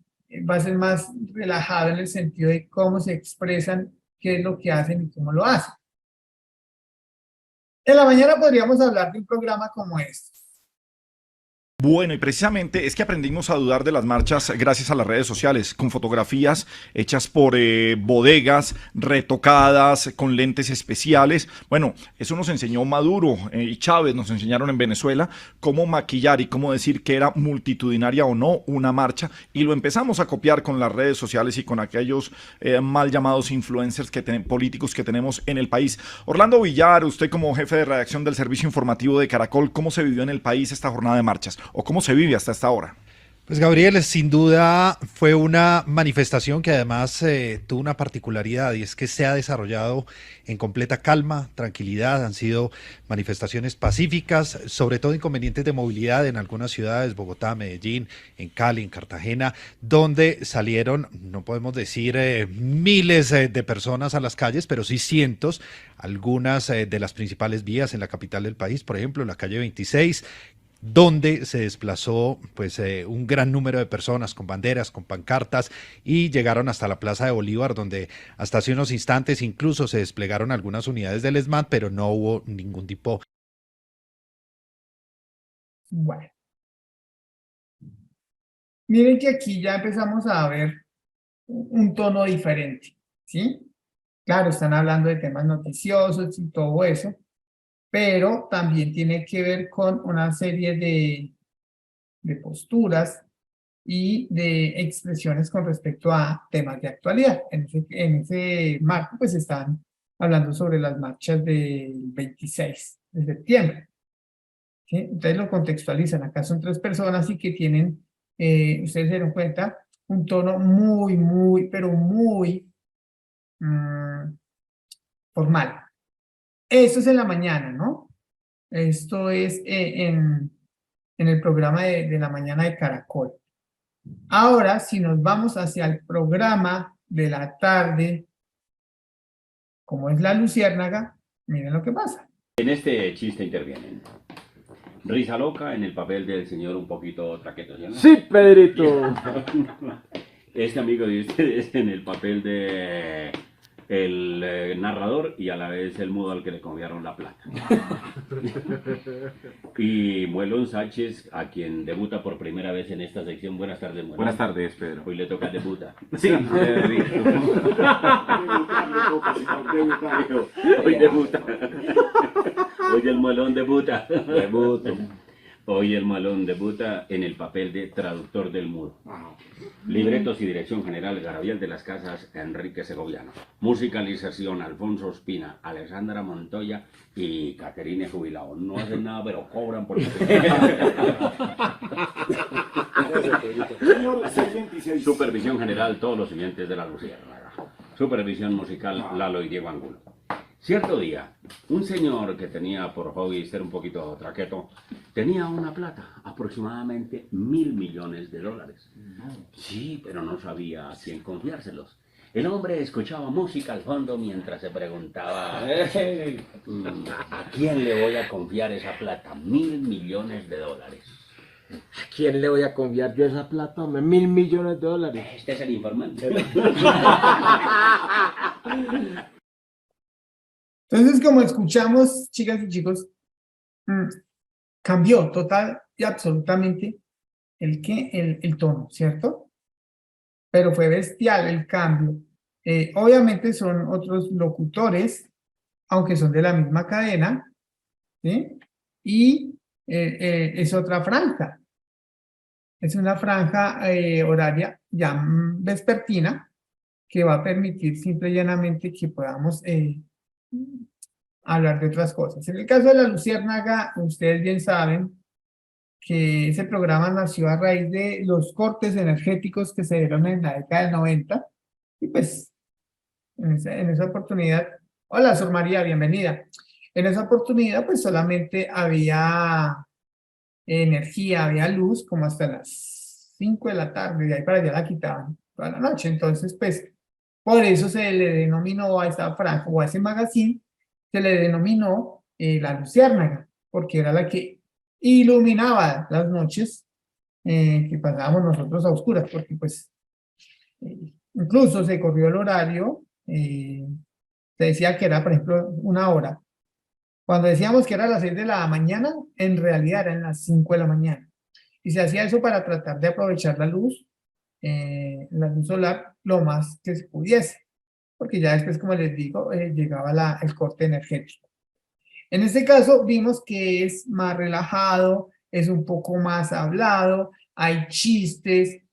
va a ser más relajado en el sentido de cómo se expresan, qué es lo que hacen y cómo lo hacen. En la mañana podríamos hablar de un programa como este. Bueno, y precisamente es que aprendimos a dudar de las marchas gracias a las redes sociales, con fotografías hechas por bodegas, retocadas, con lentes especiales. Bueno, eso nos enseñó Maduro y Chávez, nos enseñaron en Venezuela cómo maquillar y cómo decir que era multitudinaria o no una marcha, y lo empezamos a copiar con las redes sociales y con aquellos mal llamados influencers políticos que tenemos en el país. Orlando Villar, usted como jefe de redacción del Servicio Informativo de Caracol, ¿cómo se vivió en el país esta jornada de marchas? ¿O cómo se vive hasta esta hora? Pues Gabriel, sin duda fue una manifestación que además tuvo una particularidad, y es que se ha desarrollado en completa calma, tranquilidad. Han sido manifestaciones pacíficas, sobre todo inconvenientes de movilidad en algunas ciudades, Bogotá, Medellín, en Cali, en Cartagena, donde salieron, no podemos decir miles de personas a las calles, pero sí cientos, algunas de las principales vías en la capital del país, por ejemplo, la calle 26, donde se desplazó pues un gran número de personas con banderas, con pancartas, y llegaron hasta la Plaza de Bolívar, donde hasta hace unos instantes incluso se desplegaron algunas unidades del ESMAD, pero no hubo ningún tipo. Bueno, miren que aquí ya empezamos a ver un tono diferente, ¿sí? Claro, están hablando de temas noticiosos y todo eso, pero también tiene que ver con una serie de posturas y de expresiones con respecto a temas de actualidad. En ese marco, pues están hablando sobre las marchas del 26 de septiembre. ¿Sí? Entonces lo contextualizan. Acá son 3 personas y que tienen, ustedes se dieron cuenta, un tono muy, pero muy formal. Esto es en la mañana, ¿no? Esto es en el programa de la mañana de Caracol. Ahora, si nos vamos hacia el programa de la tarde, como es La Luciérnaga, miren lo que pasa. En este chiste intervienen Risa Loca en el papel del señor un poquito traqueto, ¿no? ¡Sí, Pedrito! Este amigo de ustedes en el papel de el narrador y a la vez el mudo al que le confiaron la plata. Y Muelón Sánchez, a quien debuta por primera vez en esta sección. Buenas tardes, Muelón. Buenas tardes, Pedro. Hoy le toca debuta. Sí, Hoy debuta. Hoy el Muelón debuta. Hoy el Muelón debuta en el papel de traductor del mudo. Libretos y dirección general Gabriel de las Casas, Enrique Segoviano. Musicalización Alfonso Ospina, Alessandra Montoya y Caterine Jubilao. No hacen nada, pero cobran por Supervisión general, todos los siguientes de la Luciérnaga. Supervisión musical, Lalo y Diego Angulo. Cierto día, un señor que tenía por hobby ser un poquito traqueto, tenía una plata, aproximadamente $1.000 millones. Sí, pero no sabía a quién confiárselos. El hombre escuchaba música al fondo mientras se preguntaba, ¿a quién le voy a confiar esa plata? $1.000 millones. ¿A quién le voy a confiar yo esa plata? hombre? $1.000 millones. Este es el informante. Entonces, como escuchamos, chicas y chicos, cambió total y absolutamente el tono, ¿cierto? Pero fue bestial el cambio. Obviamente son otros locutores, aunque son de la misma cadena, ¿sí? Y es otra franja. Es una franja horaria ya vespertina que va a permitir simple y llanamente que podamos hablar de otras cosas. En el caso de La Luciérnaga, ustedes bien saben que ese programa nació a raíz de los cortes energéticos que se dieron en la década del 90, y pues en esa oportunidad, hola Sor María, bienvenida. En esa oportunidad pues solamente había energía, había luz como hasta las 5 de la tarde, de ahí para allá la quitaban toda la noche. Entonces pues por eso se le denominó a esa franja o a ese magazine, se le denominó La Luciérnaga, porque era la que iluminaba las noches que pasábamos nosotros a oscuras, porque pues incluso se corrió el horario, se decía que era, por ejemplo, 1 hora. Cuando decíamos que era a las 6 de la mañana, en realidad eran las 5 de la mañana. Y se hacía eso para tratar de aprovechar la luz solar lo más que se pudiese, porque ya después, como les digo, llegaba el corte energético. En este caso vimos que es más relajado, es un poco más hablado, hay chistes,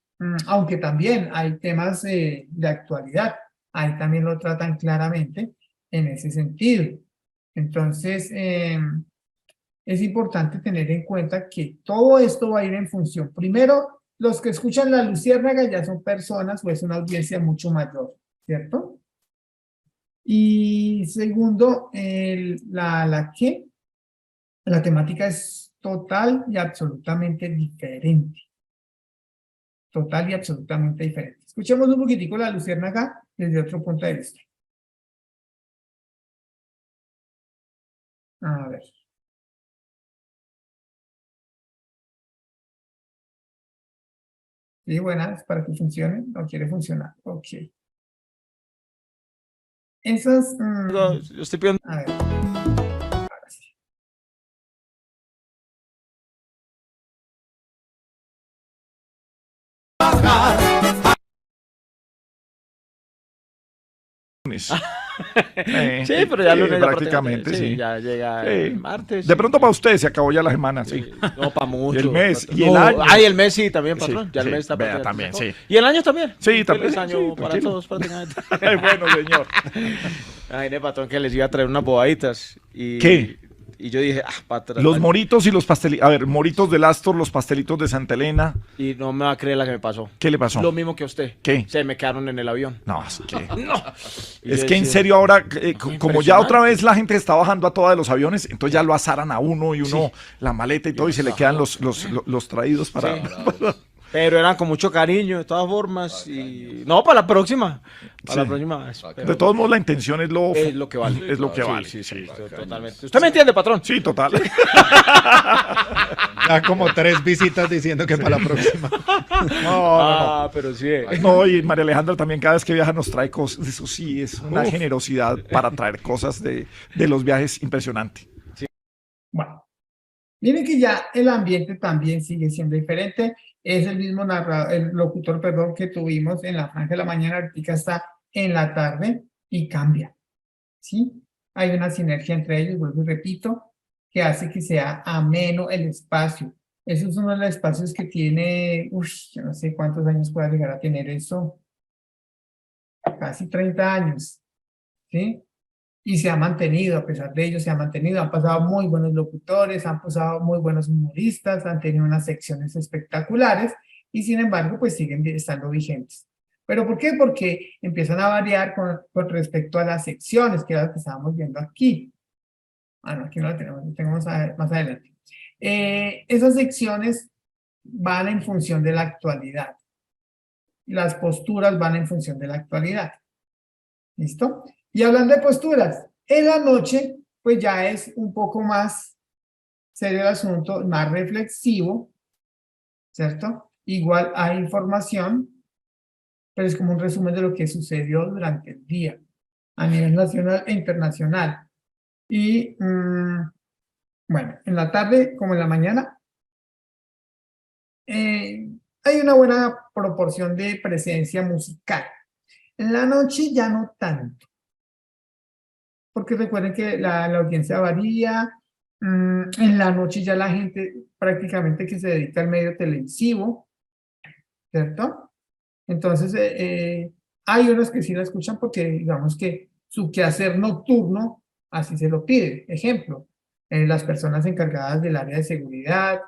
aunque también hay temas de actualidad, ahí también lo tratan claramente en ese sentido. Entonces, es importante tener en cuenta que todo esto va a ir en función. Primero, los que escuchan La Luciérnaga ya son personas o es una audiencia mucho mayor, ¿cierto? Y segundo, la temática es total y absolutamente diferente. Total y absolutamente diferente. Escuchemos un poquitico La Luciérnaga desde otro punto de vista. A ver. Sí, buenas, para que funcione. No quiere funcionar. Ok. Esas... Yo estoy pidiendo... A ver. Ahora sí. Sí, pero ya lunes prácticamente, sí, sí. ya llega Sí. el martes. De pronto para usted se acabó ya la semana, sí. No, para mucho. Y el mes, patrón. y el No, año. Ah, y el mes sí, también, patrón. Sí, Ya el sí, mes está vea, prácticamente también, sacado. sí. Y el año también. Sí, también. Feliz año Sí, para tranquilo. todos, prácticamente. Bueno, señor. Ay, patrón, que les iba a traer unas bobaditas. Y, ¿Qué? Y yo dije, patrón. Los moritos y los pastelitos. A ver, moritos del Astor, los pastelitos de Santa Elena. Y no me va a creer la que me pasó. ¿Qué le pasó? Lo mismo que a usted. ¿Qué? Se me quedaron en el avión. No, es que... No. Y Es yo que en decía, serio ahora, como ya otra impresionante. vez la gente está bajando a toda de los aviones, entonces ya lo azaran a uno y uno la maleta y todo y se le quedan los traídos para... Sí. Pero eran con mucho cariño, de todas formas. Y no, para la próxima. Para la Sí. próxima. De todos modos, la intención es lo que vale. Es lo que vale. Sí, sí, totalmente. ¿Usted me entiende, patrón? Sí, total. Ya como 3 visitas diciendo que para la próxima. No. Pero sí. No, y María Alejandra también cada vez que viaja nos trae cosas. Eso sí, es una generosidad para traer cosas de los viajes impresionante. Bueno, miren que ya el ambiente también sigue siendo diferente. Es el mismo el locutor, perdón, que tuvimos en la franja de la mañana, ahorita está en la tarde y cambia, ¿sí? Hay una sinergia entre ellos, vuelvo y repito, que hace que sea ameno el espacio. Eso es uno de los espacios que tiene, yo no sé cuántos años pueda llegar a tener eso, casi 30 años, ¿sí? Y se ha mantenido, a pesar de ello se ha mantenido, han pasado muy buenos locutores, han pasado muy buenos humoristas, han tenido unas secciones espectaculares y sin embargo pues siguen estando vigentes. ¿Pero por qué? Porque empiezan a variar con respecto a las secciones, que era lo que estábamos viendo aquí. No, aquí no la tenemos, lo tenemos más adelante. Esas secciones van en función de la actualidad. Las posturas van en función de la actualidad. ¿Listo? Y hablando de posturas, en la noche, pues ya es un poco más serio el asunto, más reflexivo, ¿cierto? Igual hay información, pero es como un resumen de lo que sucedió durante el día, a nivel nacional e internacional. Y, bueno, en la tarde como en la mañana, hay una buena proporción de presencia musical. En la noche ya no tanto. Porque recuerden que la audiencia varía, en la noche ya la gente prácticamente que se dedica al medio televisivo, ¿cierto? Entonces, hay unos que sí la escuchan porque digamos que su quehacer nocturno así se lo pide. Ejemplo, las personas encargadas del área de seguridad,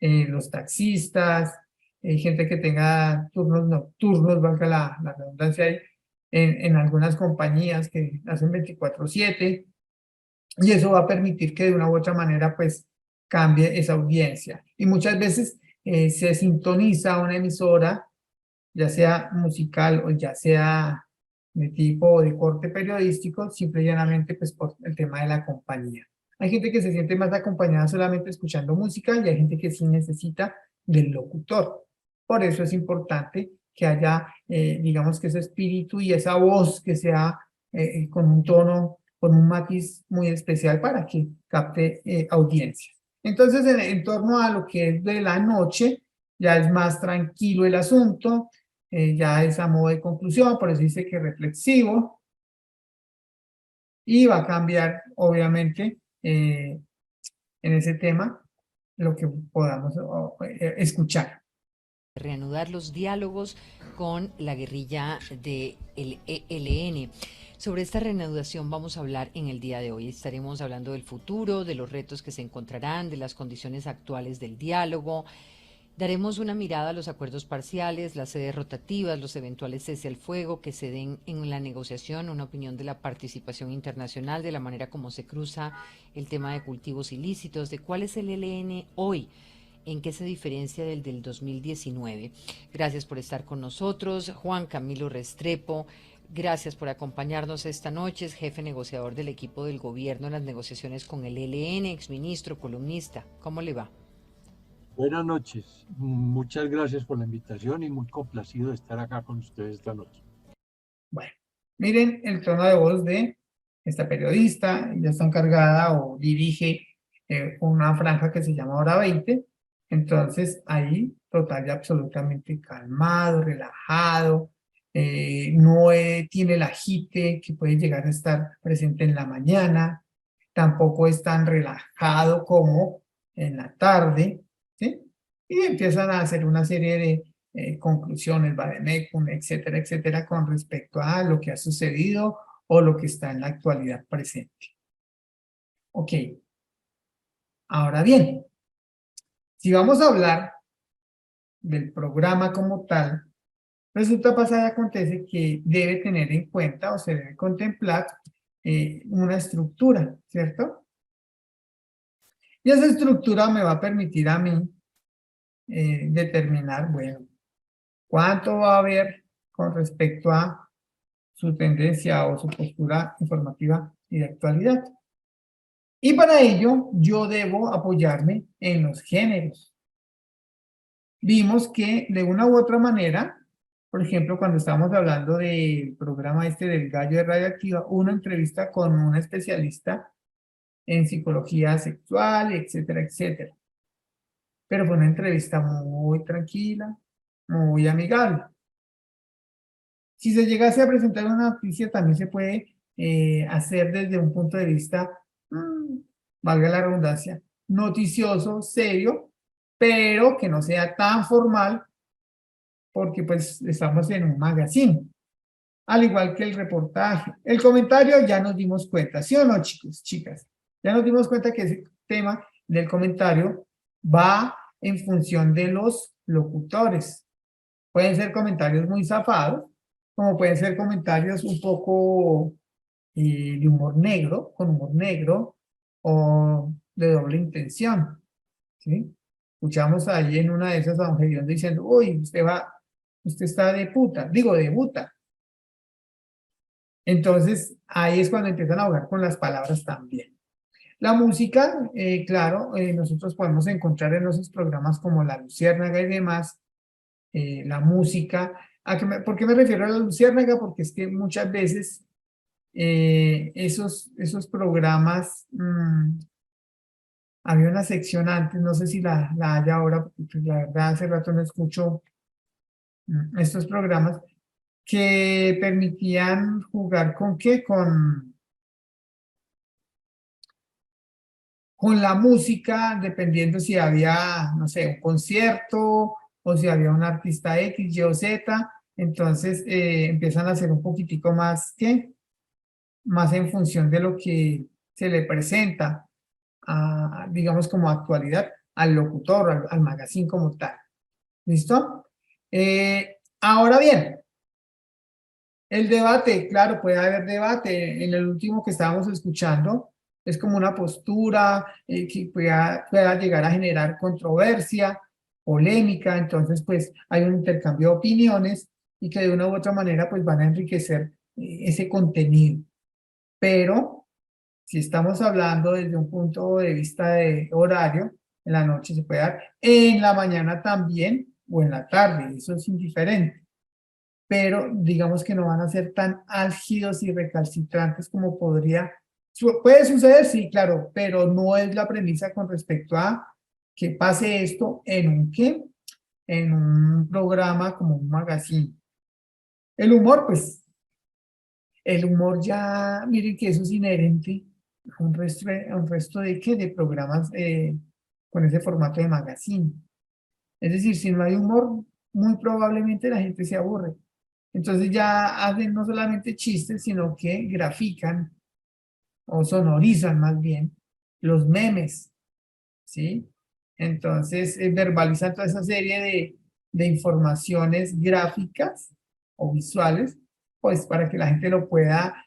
los taxistas, gente que tenga turnos nocturnos, valga la redundancia ahí, en algunas compañías que hacen 24/7, y eso va a permitir que de una u otra manera pues cambie esa audiencia. Y muchas veces se sintoniza una emisora, ya sea musical o ya sea de tipo o de corte periodístico, simple y llanamente pues por el tema de la compañía. Hay gente que se siente más acompañada solamente escuchando música y hay gente que sí necesita del locutor. Por eso es importante que haya, digamos que ese espíritu y esa voz que sea con un tono, con un matiz muy especial para que capte audiencia. Entonces, en torno a lo que es de la noche, ya es más tranquilo el asunto, ya es a modo de conclusión, por eso dice que reflexivo, y va a cambiar, obviamente, en ese tema, lo que podamos escuchar. Reanudar los diálogos con la guerrilla del ELN. Sobre esta reanudación vamos a hablar en el día de hoy. Estaremos hablando del futuro, de los retos que se encontrarán, de las condiciones actuales del diálogo. Daremos una mirada a los acuerdos parciales, las sedes rotativas, los eventuales cese al fuego que se den en la negociación, una opinión de la participación internacional, de la manera como se cruza el tema de cultivos ilícitos, de cuál es el ELN hoy, en qué se diferencia del 2019. Gracias por estar con nosotros. Juan Camilo Restrepo, gracias por acompañarnos esta noche. Es jefe negociador del equipo del gobierno en las negociaciones con el ELN, exministro, columnista. ¿Cómo le va? Buenas noches. Muchas gracias por la invitación y muy complacido de estar acá con ustedes esta noche. Bueno, miren el tono de voz de esta periodista. Ella está encargada o dirige una franja que se llama Hora 20. Entonces, ahí total y absolutamente calmado, relajado, no tiene el agite que puede llegar a estar presente en la mañana, tampoco es tan relajado como en la tarde, ¿sí? Y empiezan a hacer una serie de conclusiones, vademecum, etcétera, etcétera, con respecto a lo que ha sucedido o lo que está en la actualidad presente. Ok. Ahora bien, si vamos a hablar del programa como tal, resulta, pasa y acontece que debe tener en cuenta o se debe contemplar una estructura, ¿cierto? Y esa estructura me va a permitir a mí determinar, bueno, cuánto va a haber con respecto a su tendencia o su postura informativa y de actualidad. Y para ello, yo debo apoyarme en los géneros. Vimos que de una u otra manera, por ejemplo, cuando estábamos hablando del programa este del gallo de radioactiva, una entrevista con un especialista en psicología sexual, etcétera, etcétera. Pero fue una entrevista muy tranquila, muy amigable. Si se llegase a presentar una noticia, también se puede hacer desde un punto de vista, valga la redundancia, noticioso, serio, pero que no sea tan formal, porque pues estamos en un magazine, al igual que el reportaje. El comentario ya nos dimos cuenta, ¿sí o no, chicos, chicas? Ya nos dimos cuenta que ese tema del comentario va en función de los locutores. Pueden ser comentarios muy zafados, como pueden ser comentarios un poco de humor negro, con humor negro, o de doble intención, ¿sí? Escuchamos ahí en una de esas a don Gediondo diciendo, uy, usted está de puta, digo de buta. Entonces, ahí es cuando empiezan a jugar con las palabras también. La música, claro, nosotros podemos encontrar en esos programas como La Luciérnaga y demás, la música. ¿Por qué me refiero a La Luciérnaga? Porque es que muchas veces esos programas, había una sección antes, no sé si la hay ahora, porque pues, la verdad hace rato no escucho estos programas, que permitían jugar ¿con qué? Con la música, dependiendo si había, no sé, un concierto o si había un artista X, Y o Z, entonces empiezan a hacer un poquitico más, ¿qué? Más en función de lo que se le presenta, digamos como actualidad, al locutor, al magazine como tal. ¿Listo? Ahora bien, el debate, claro, puede haber debate. En el último que estábamos escuchando, es como una postura que pueda llegar a generar controversia, polémica, entonces pues hay un intercambio de opiniones y que de una u otra manera pues van a enriquecer ese contenido. Pero si estamos hablando desde un punto de vista de horario, en la noche se puede dar, en la mañana también o en la tarde, eso es indiferente. Pero digamos que no van a ser tan álgidos y recalcitrantes como puede suceder, sí, claro, pero no es la premisa con respecto a que pase esto en un programa como un magazine. El humor, pues, el humor ya, miren que eso es inherente a un resto de, ¿qué? De programas con ese formato de magazine. Es decir, si no hay humor, muy probablemente la gente se aburre. Entonces ya hacen no solamente chistes, sino que grafican o sonorizan más bien los memes, ¿sí? Entonces verbalizan toda esa serie de informaciones gráficas o visuales, pues para que la gente lo pueda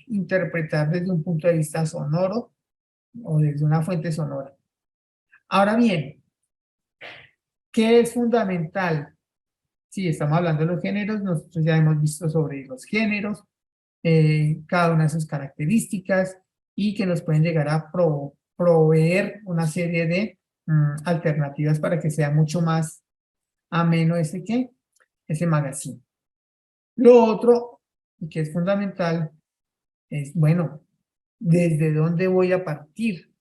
interpretar desde un punto de vista sonoro o desde una fuente sonora. Ahora bien, ¿qué es fundamental? Sí, estamos hablando de los géneros, nosotros ya hemos visto sobre los géneros, cada una de sus características y que nos pueden llegar a proveer una serie de alternativas para que sea mucho más ameno ese magazine. Lo otro, y que es fundamental, es, bueno, ¿desde dónde voy a partir?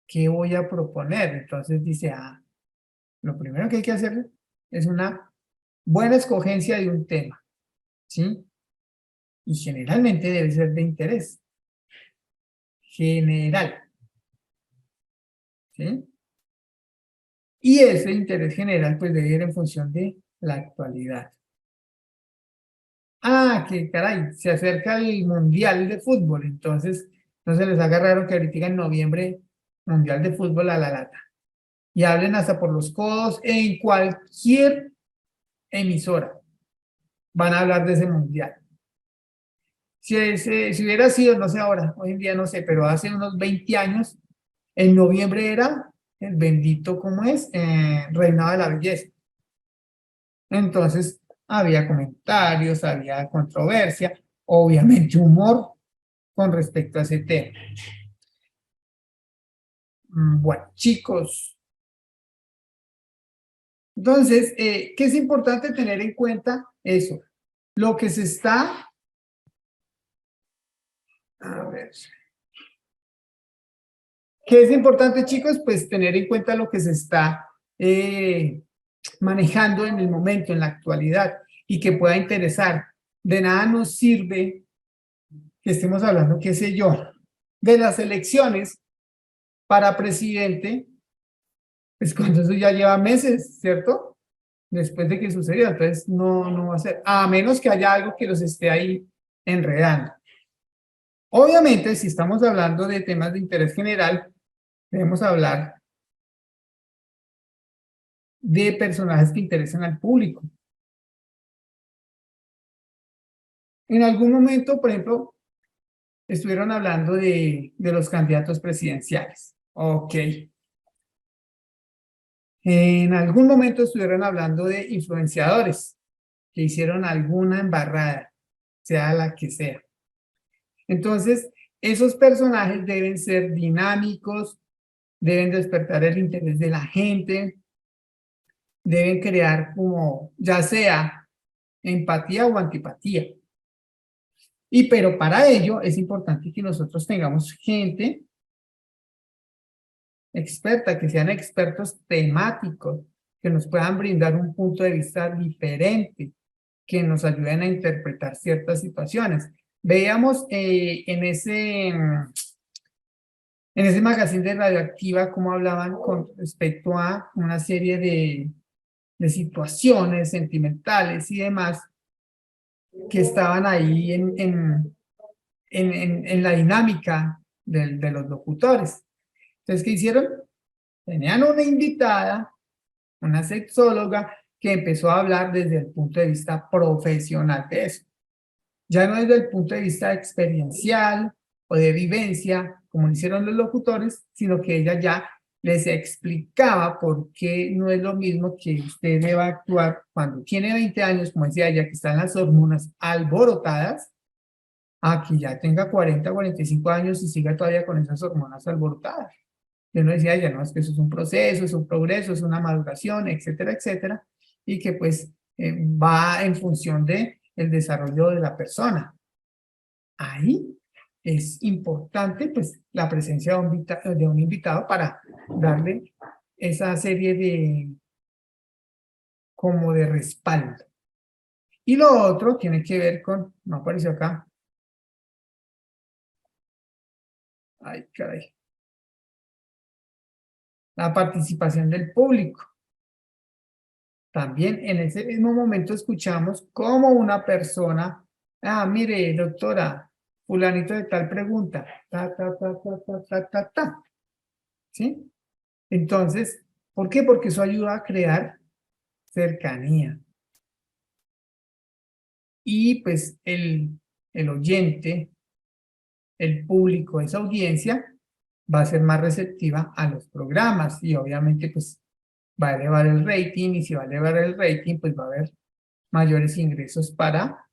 ¿Qué voy a proponer? Entonces dice, lo primero que hay que hacer es una buena escogencia de un tema, ¿sí? Y generalmente debe ser de interés. General. ¿Sí? Y ese interés general pues debe ir en función de la actualidad. Que caray, se acerca el Mundial de Fútbol, entonces no se les haga raro que ahorita en noviembre Mundial de Fútbol a la lata. Y hablen hasta por los codos en cualquier emisora. Van a hablar de ese Mundial. Si hubiera sido, no sé ahora, hoy en día no sé, pero hace unos 20 años, en noviembre era el bendito, ¿cómo es? Reinado de la belleza. Entonces, había comentarios, había controversia, obviamente humor con respecto a ese tema. Bueno, chicos. Entonces, ¿qué es importante tener en cuenta? Eso, lo que se está... A ver. ¿Qué es importante, chicos? Pues tener en cuenta lo que se está manejando en el momento, en la actualidad, y que pueda interesar. De nada nos sirve que estemos hablando, qué sé yo, de las elecciones para presidente, pues cuando eso ya lleva meses, ¿cierto? Después de que sucedió, entonces no va a ser, a menos que haya algo que los esté ahí enredando. Obviamente, si estamos hablando de temas de interés general, debemos hablar de personajes que interesan al público. En algún momento, por ejemplo, estuvieron hablando de los candidatos presidenciales. Ok. En algún momento estuvieron hablando de influenciadores que hicieron alguna embarrada, sea la que sea. Entonces, esos personajes deben ser dinámicos, deben despertar el interés de la gente, deben crear como, ya sea empatía o antipatía. Pero para ello es importante que nosotros tengamos gente experta, que sean expertos temáticos, que nos puedan brindar un punto de vista diferente, que nos ayuden a interpretar ciertas situaciones. Veíamos en ese magazine de Radioactiva cómo hablaban con respecto a una serie de situaciones sentimentales y demás que estaban ahí en la dinámica de los locutores. Entonces, ¿qué hicieron? Tenían una invitada, una sexóloga, que empezó a hablar desde el punto de vista profesional de eso. Ya no desde el punto de vista experiencial o de vivencia, como lo hicieron los locutores, sino que ella ya les explicaba por qué no es lo mismo que usted deba actuar cuando tiene 20 años, como decía ella, que están las hormonas alborotadas, a que ya tenga 40, 45 años y siga todavía con esas hormonas alborotadas. Yo no decía ella, no, es que eso es un proceso, es un progreso, es una maduración, etcétera, etcétera, y que pues va en función de el desarrollo de la persona. Ahí es importante pues la presencia de un invitado para darle esa serie de como de respaldo. Y lo otro tiene que ver con, no apareció acá. Ay, caray. La participación del público. También en ese mismo momento escuchamos cómo una persona, mire, doctora, fulanito de tal pregunta, ¿sí? Entonces, ¿por qué? Porque eso ayuda a crear cercanía. Y pues el oyente, el público, esa audiencia, va a ser más receptiva a los programas y obviamente pues va a elevar el rating, y si va a elevar el rating, pues va a haber mayores ingresos para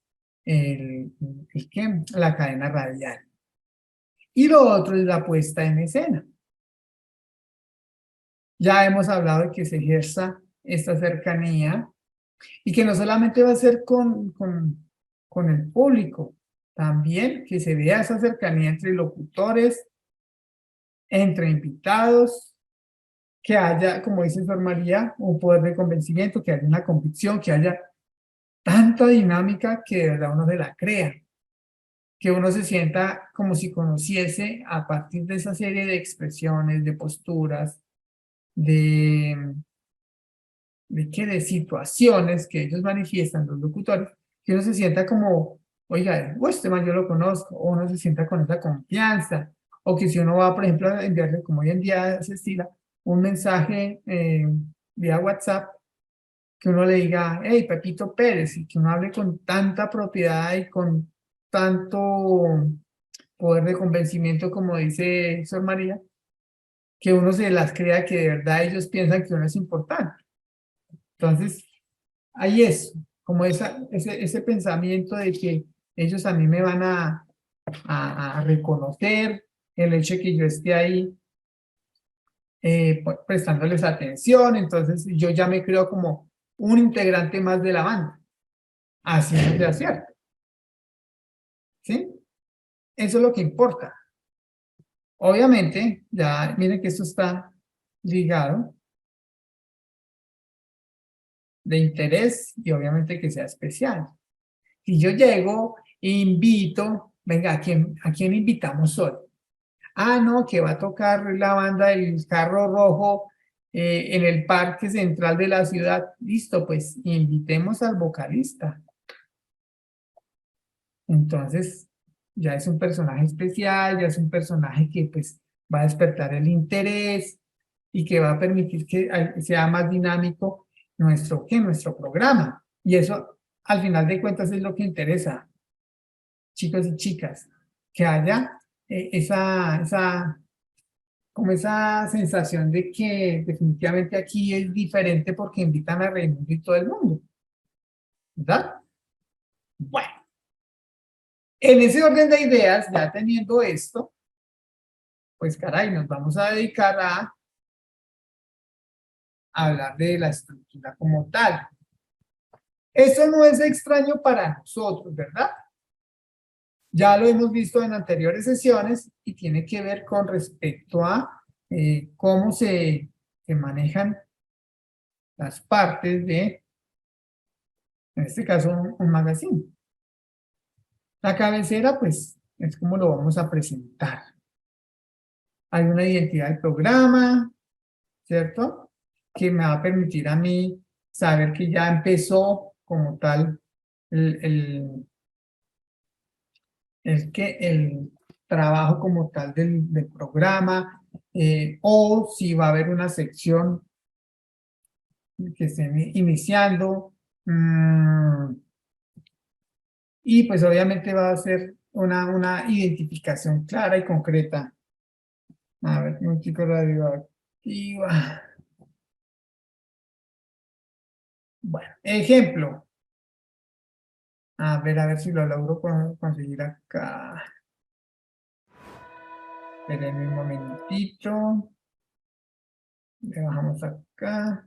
la cadena radial. Y lo otro es la puesta en escena. Ya hemos hablado de que se ejerza esta cercanía y que no solamente va a ser con el público, también que se vea esa cercanía entre locutores, entre invitados, que haya, como dice Sor María, un poder de convencimiento, que haya una convicción, que haya tanta dinámica que de verdad uno se la crea, que uno se sienta como si conociese a partir de esa serie de expresiones, de posturas, de situaciones que ellos manifiestan, los locutores, que uno se sienta como, oiga, este man yo lo conozco, o uno se sienta con esa confianza, o que si uno va, por ejemplo, a enviarle, como hoy en día se estila, un mensaje vía WhatsApp, que uno le diga, hey, Pepito Pérez, y que uno hable con tanta propiedad y con tanto poder de convencimiento, como dice Sor María, que uno se las crea que de verdad ellos piensan que uno es importante. Entonces, hay eso, como ese pensamiento de que ellos a mí me van a reconocer el hecho de que yo esté ahí prestándoles atención, entonces yo ya me creo como un integrante más de la banda. Así no sea cierto. ¿Sí? Eso es lo que importa. Obviamente, ya miren que esto está ligado de interés y obviamente que sea especial. Si yo llego e invito, venga, ¿a quién invitamos hoy? Ah, no, que va a tocar la banda del Carro Rojo en el Parque Central de la ciudad. Listo, pues invitemos al vocalista. Entonces, ya es un personaje especial, ya es un personaje que pues va a despertar el interés y que va a permitir que sea más dinámico nuestro programa. Y eso, al final de cuentas, es lo que interesa, chicos y chicas, que haya esa sensación de que definitivamente aquí es diferente porque invitan a Raimundo y todo el mundo. ¿Verdad? Bueno. En ese orden de ideas, ya teniendo esto, pues caray, nos vamos a dedicar a hablar de la estructura como tal. Eso no es extraño para nosotros, ¿verdad? Ya lo hemos visto en anteriores sesiones y tiene que ver con respecto a cómo se manejan las partes de, en este caso, un magazine. La cabecera, pues, es como lo vamos a presentar. Hay una identidad del programa, ¿cierto? Que me va a permitir a mí saber que ya empezó como tal el trabajo como tal del programa, o si va a haber una sección que esté iniciando, y pues obviamente va a ser una identificación clara y concreta. A ver, un chico radioactiva. Bueno, ejemplo. A ver si lo logro conseguir acá. Espérenme un momentito. Le bajamos acá.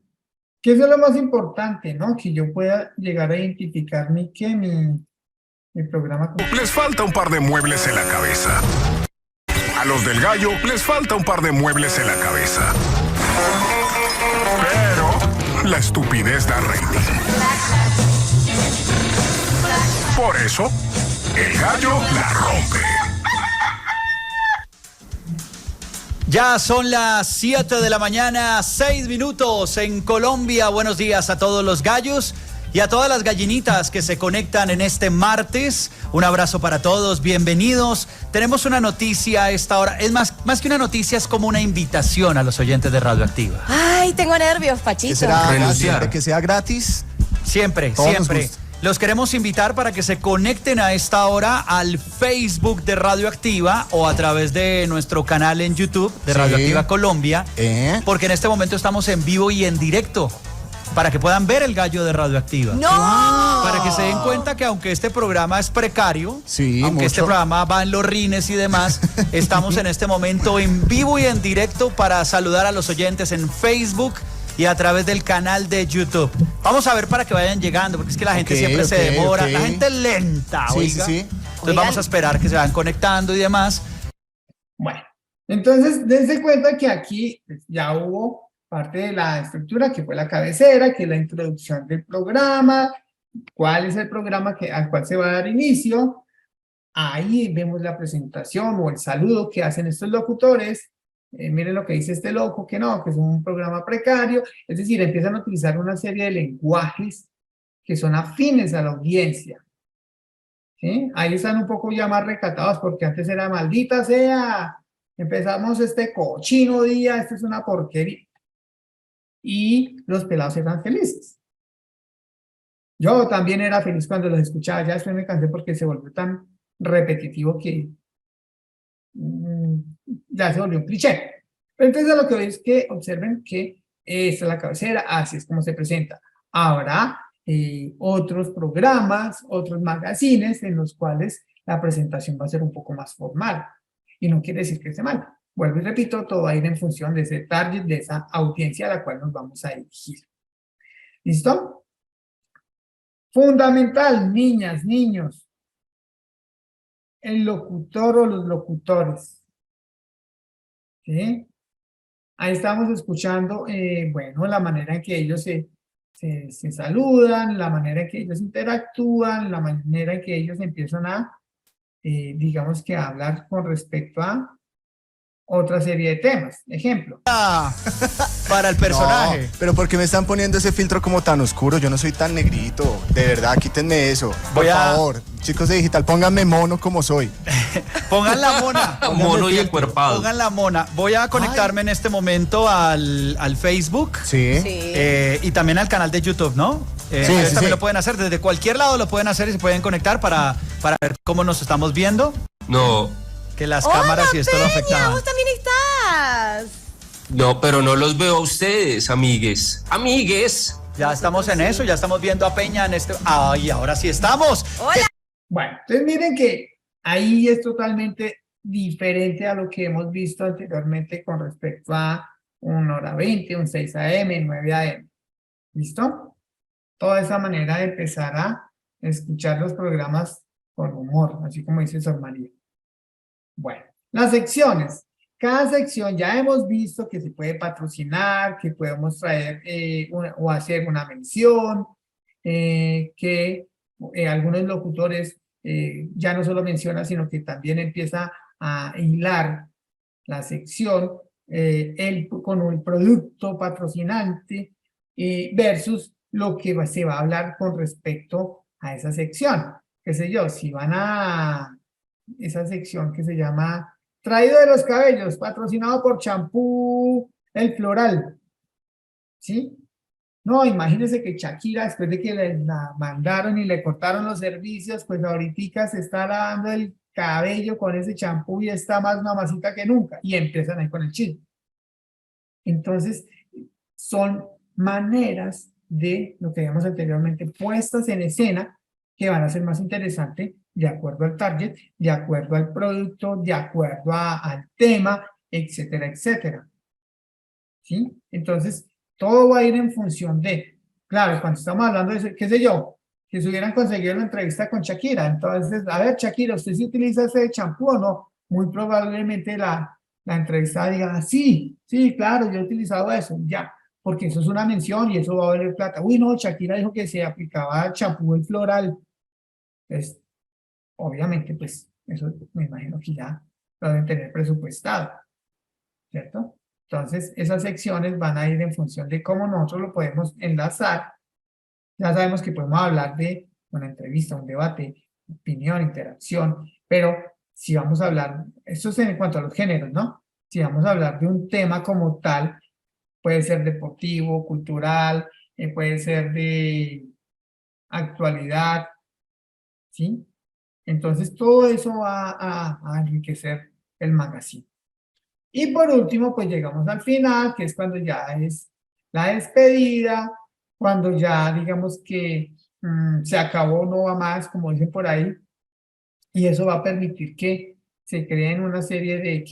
Que eso es lo más importante, ¿no? Que yo pueda llegar a identificar mi programa. Les falta un par de muebles en la cabeza. A los del Gallo les falta un par de muebles en la cabeza. Pero la estupidez da rating. Por eso, el Gallo la rompe. Ya son las 7 de la mañana, 6 minutos en Colombia. Buenos días a todos los gallos y a todas las gallinitas que se conectan en este martes. Un abrazo para todos, bienvenidos. Tenemos una noticia a esta hora. Es más que una noticia, es como una invitación a los oyentes de Radioactiva. Ay, tengo nervios, Pachito. ¿Será que sea gratis? Siempre, siempre. Los queremos invitar para que se conecten a esta hora al Facebook de Radioactiva o a través de nuestro canal en YouTube de Radioactiva Colombia, porque en este momento estamos en vivo y en directo para que puedan ver el gallo de Radioactiva. ¡No! Para que se den cuenta que aunque este programa es precario, aunque este programa va en los rines y demás, estamos en este momento en vivo y en directo para saludar a los oyentes en Facebook y a través del canal de YouTube. Vamos a ver para que vayan llegando, porque es que la gente siempre se demora. La gente es lenta, oiga. Entonces vamos a esperar que se vayan conectando y demás. Bueno, entonces dense cuenta que aquí ya hubo parte de la estructura, que fue la cabecera, que es la introducción del programa, cuál es el programa al cual se va a dar inicio. Ahí vemos la presentación o el saludo que hacen estos locutores. Miren lo que dice este loco, que no, que es un programa precario. Es decir, empiezan a utilizar una serie de lenguajes que son afines a la audiencia. ¿Sí? Ahí están un poco ya más recatados, porque antes era maldita sea, empezamos este cochino día, esto es una porquería. Y los pelados eran felices. Yo también era feliz cuando los escuchaba, ya después me cansé porque se volvió tan repetitivo que ya se volvió un cliché. Pero entonces a lo que voy es que observen que esta es la cabecera, así es como se presenta. Habrá otros programas, otros magazines en los cuales la presentación va a ser un poco más formal. Y no quiere decir que esté mal. Vuelvo y repito, todo va a ir en función de ese target, de esa audiencia a la cual nos vamos a dirigir. ¿Listo? Fundamental, niñas, niños. El locutor o los locutores. ¿Sí? Ahí estamos escuchando, bueno, la manera en que ellos se saludan, la manera en que ellos interactúan, la manera en que ellos empiezan a, digamos que a hablar con respecto a otra serie de temas. Ejemplo. Para el personaje. No, pero ¿por qué me están poniendo ese filtro como tan oscuro? Yo no soy tan negrito. De verdad, quítenme eso. Por favor. Chicos de digital, pónganme mono como soy. Pongan la mona. Mono y encuerpado. Pongan la mona. Voy a conectarme en este momento al Facebook. Sí. Y también al canal de YouTube, ¿no? Ustedes también lo pueden hacer. Desde cualquier lado lo pueden hacer y se pueden conectar para ver cómo nos estamos viendo. No. Que las cámaras y esto lo afectaban. ¿Vos también estás? No, pero no los veo a ustedes, amigues. Amigues. Ya estamos en eso, ya estamos viendo a Peña en este... ¡Ay, ahora sí estamos! ¡Hola! Bueno, entonces miren que ahí es totalmente diferente a lo que hemos visto anteriormente con respecto a un hora 20, un 6 AM, 9 AM. ¿Listo? Toda esa manera de empezar a escuchar los programas con humor, así como dice Sor María. Bueno, las secciones. Cada sección ya hemos visto que se puede patrocinar, que podemos traer o hacer una mención, que algunos locutores ya no solo mencionan, sino que también empieza a hilar la sección con el producto patrocinante versus lo que se va a hablar con respecto a esa sección. Qué sé yo, si van a esa sección que se llama Traído de los Cabellos, patrocinado por Champú El Floral, ¿sí? No, imagínense que Shakira, después de que la mandaron y le cortaron los servicios, pues ahorita se está lavando el cabello con ese champú y está más mamacita que nunca, y empiezan ahí con el chisme. Entonces, son maneras de lo que vimos anteriormente, puestas en escena, que van a ser más interesantes de acuerdo al target, de acuerdo al producto, de acuerdo al tema, etcétera, etcétera. ¿Sí? Entonces, todo va a ir en función de, claro, cuando estamos hablando de eso, qué sé yo, que se hubieran conseguido la entrevista con Shakira, entonces, a ver, Shakira, ¿usted sí utiliza ese champú o no? Muy probablemente la entrevistada diga, sí, claro, yo he utilizado eso, ya, porque eso es una mención y eso va a valer plata. Uy, no, Shakira dijo que se aplicaba champú El Floral. Pues, obviamente, pues, eso me imagino que ya lo deben tener presupuestado, ¿cierto? Entonces, esas secciones van a ir en función de cómo nosotros lo podemos enlazar. Ya sabemos que podemos hablar de una entrevista, un debate, opinión, interacción, pero si vamos a hablar, esto es en cuanto a los géneros, ¿no? Si vamos a hablar de un tema como tal, puede ser deportivo, cultural, puede ser de actualidad, ¿sí? Entonces, todo eso va a enriquecer el magazine. Y por último, pues llegamos al final, que es cuando ya es la despedida, cuando ya digamos que se acabó, no va más, como dicen por ahí, y eso va a permitir que se creen una serie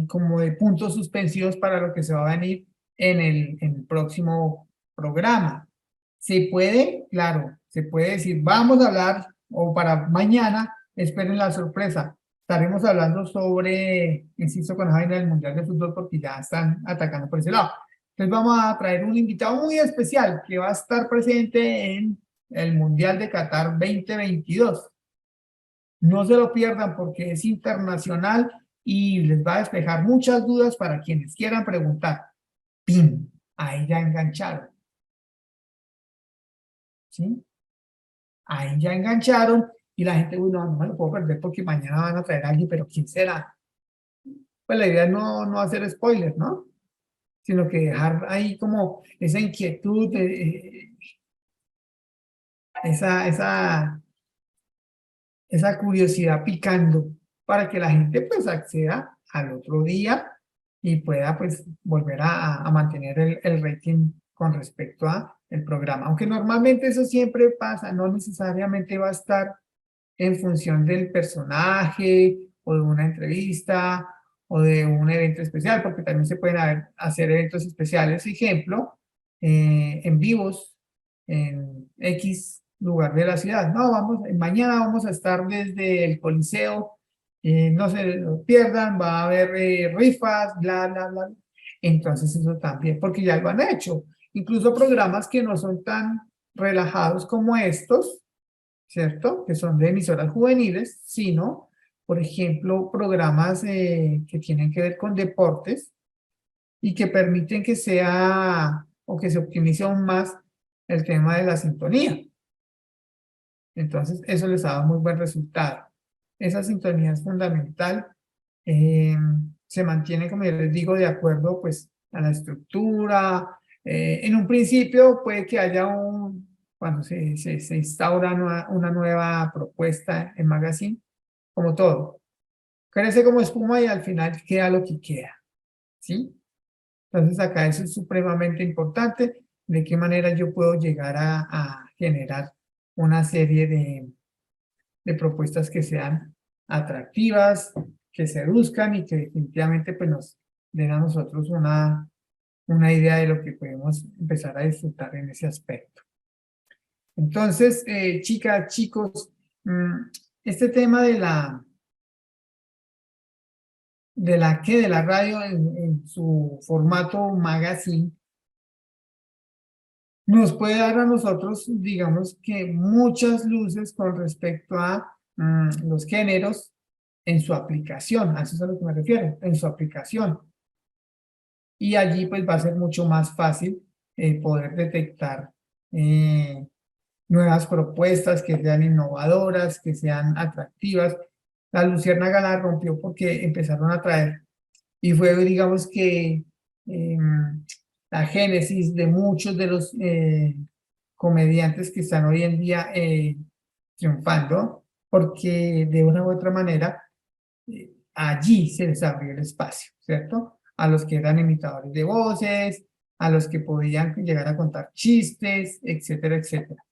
como de puntos suspensivos para lo que se va a venir en el próximo programa. Se puede, claro, se puede decir, vamos a hablar, o para mañana, esperen la sorpresa, estaremos hablando sobre, insisto, con la vaina del Mundial de Fútbol, porque ya están atacando por ese lado. Entonces vamos a traer un invitado muy especial que va a estar presente en el Mundial de Qatar 2022. No se lo pierdan porque es internacional y les va a despejar muchas dudas para quienes quieran preguntar. ¡Pim! Ahí ya engancharon. ¿Sí? Ahí ya engancharon y la gente, uy, no me lo puedo perder porque mañana van a traer a alguien, pero ¿quién será? Pues la idea es no hacer spoilers, ¿no? Sino que dejar ahí como esa inquietud, esa curiosidad picando para que la gente pues acceda al otro día y pueda pues volver a mantener el rating con respecto a el programa. Aunque normalmente eso siempre pasa, no necesariamente va a estar en función del personaje o de una entrevista o de un evento especial, porque también se pueden hacer eventos especiales, ejemplo, en vivos en X lugar de la ciudad. No, mañana vamos a estar desde el Coliseo, no se lo pierdan, va a haber rifas, bla, bla, bla. Entonces eso también, porque ya lo han hecho. Incluso programas que no son tan relajados como estos, ¿cierto? Que son de emisoras juveniles, sino, por ejemplo, programas que tienen que ver con deportes y que permiten que sea, o que se optimice aún más el tema de la sintonía. Entonces, eso les ha dado muy buen resultado. Esa sintonía es fundamental. Se mantiene, como yo les digo, de acuerdo pues a la estructura. En un principio puede que haya cuando se instaura una nueva propuesta en Magazine, como todo. Crece como espuma y al final queda lo que queda, ¿sí? Entonces acá eso es supremamente importante, de qué manera yo puedo llegar a generar una serie de propuestas que sean atractivas, que seduzcan y que definitivamente pues, nos den a nosotros una idea de lo que podemos empezar a disfrutar en ese aspecto. Entonces, chicas, chicos, este tema de la radio en su formato magazine nos puede dar a nosotros, digamos que muchas luces con respecto a los géneros en su aplicación, a eso es a lo que me refiero, en su aplicación. Y allí pues va a ser mucho más fácil poder detectar nuevas propuestas que sean innovadoras, que sean atractivas. La Luciérnaga la rompió porque empezaron a traer, y fue digamos que la génesis de muchos de los comediantes que están hoy en día triunfando, porque de una u otra manera allí se les abrió el espacio, ¿cierto? A los que eran imitadores de voces, a los que podían llegar a contar chistes, etcétera, etcétera.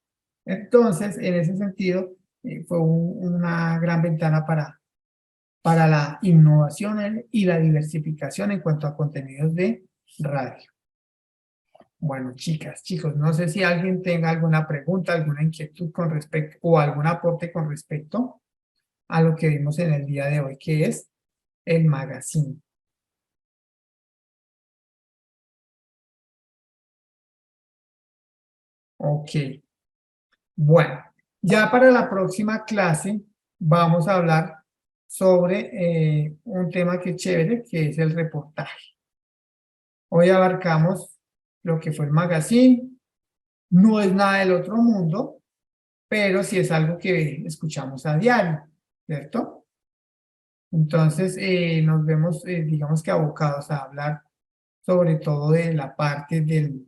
Entonces, en ese sentido, fue una gran ventana para la innovación y la diversificación en cuanto a contenidos de radio. Bueno, chicas, chicos, no sé si alguien tenga alguna pregunta, alguna inquietud con respecto, o algún aporte con respecto a lo que vimos en el día de hoy, que es el magazine. Ok. Bueno, ya para la próxima clase vamos a hablar sobre un tema que es chévere, que es el reportaje. Hoy abarcamos lo que fue el magazine. No es nada del otro mundo, pero sí es algo que escuchamos a diario, ¿cierto? Entonces nos vemos, digamos que abocados a hablar sobre todo de la parte del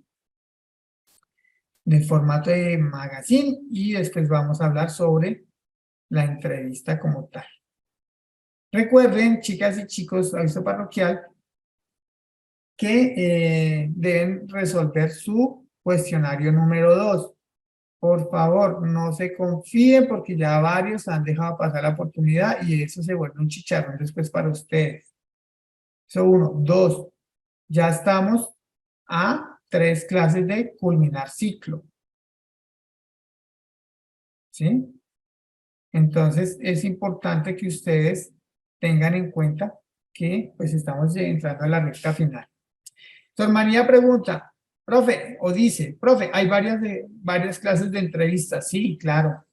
formato de magazine y después vamos a hablar sobre la entrevista como tal. Recuerden, chicas y chicos, aviso parroquial, que deben resolver su cuestionario número 2. Por favor, no se confíen porque ya varios han dejado pasar la oportunidad y eso se vuelve un chicharrón después para ustedes. Eso 1. 2. Ya estamos a 3 clases de culminar ciclo. ¿Sí? Entonces es importante que ustedes tengan en cuenta que pues estamos entrando a la recta final. Sor María pregunta, profe, o dice, profe, hay varias clases de entrevistas. Sí, claro.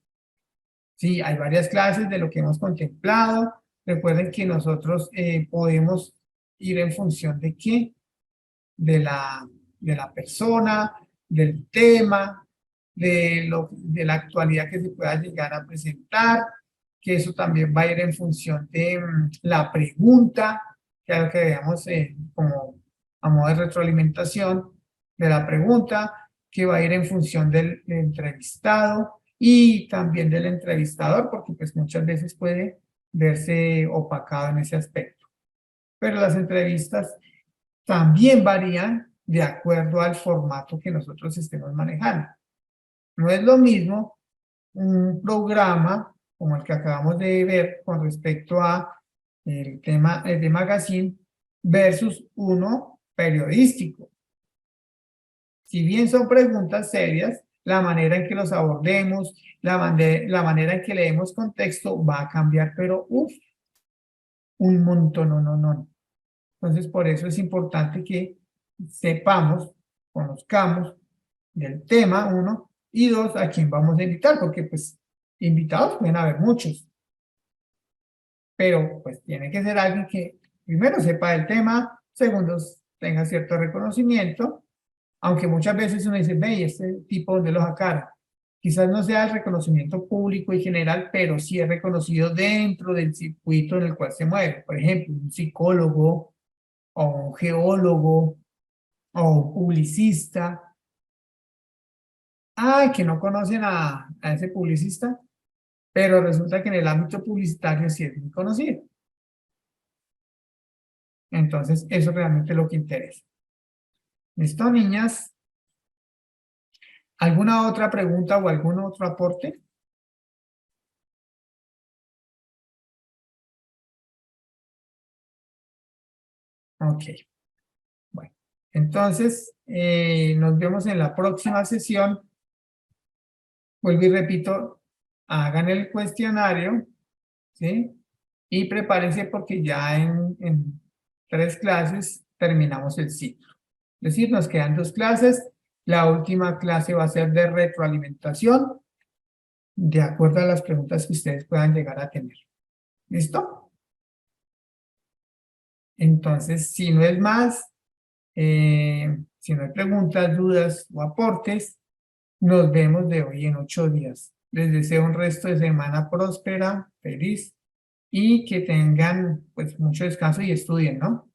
Sí, hay varias clases de lo que hemos contemplado. Recuerden que nosotros podemos ir en función de qué, de la persona, del tema, de la actualidad que se pueda llegar a presentar, que eso también va a ir en función de la pregunta, que es lo que veamos como a modo de retroalimentación de la pregunta, que va a ir en función del entrevistado y también del entrevistador, porque pues muchas veces puede verse opacado en ese aspecto. Pero las entrevistas también varían de acuerdo al formato que nosotros estemos manejando. No es lo mismo un programa como el que acabamos de ver con respecto a el tema de magazine versus uno periodístico. Si bien son preguntas serias, la manera en que los abordemos, la manera en que leemos contexto va a cambiar, pero un montón, no. Entonces, por eso es importante que sepamos, conozcamos del tema, uno, y dos, a quién vamos a invitar, porque pues invitados pueden haber muchos, pero pues tiene que ser alguien que primero sepa del tema, segundo, tenga cierto reconocimiento, aunque muchas veces uno dice, ve, este tipo, ¿dónde lo sacaron? Quizás no sea el reconocimiento público y general, pero sí es reconocido dentro del circuito en el cual se mueve. Por ejemplo, un psicólogo, o un geólogo, o un publicista. Ay, que no conocen a ese publicista, pero resulta que en el ámbito publicitario sí es muy conocido. Entonces, eso realmente es lo que interesa. ¿Listo, niñas? ¿Alguna otra pregunta o algún otro aporte? Ok. Bueno, entonces nos vemos en la próxima sesión. Vuelvo y repito, hagan el cuestionario, ¿sí? Y prepárense porque ya en 3 clases terminamos el ciclo. Es decir, nos quedan 2 clases. La última clase va a ser de retroalimentación, de acuerdo a las preguntas que ustedes puedan llegar a tener. ¿Listo? Entonces, si no es más, si no hay preguntas, dudas o aportes, nos vemos de hoy en 8 días. Les deseo un resto de semana próspera, feliz, y que tengan pues mucho descanso y estudien, ¿no?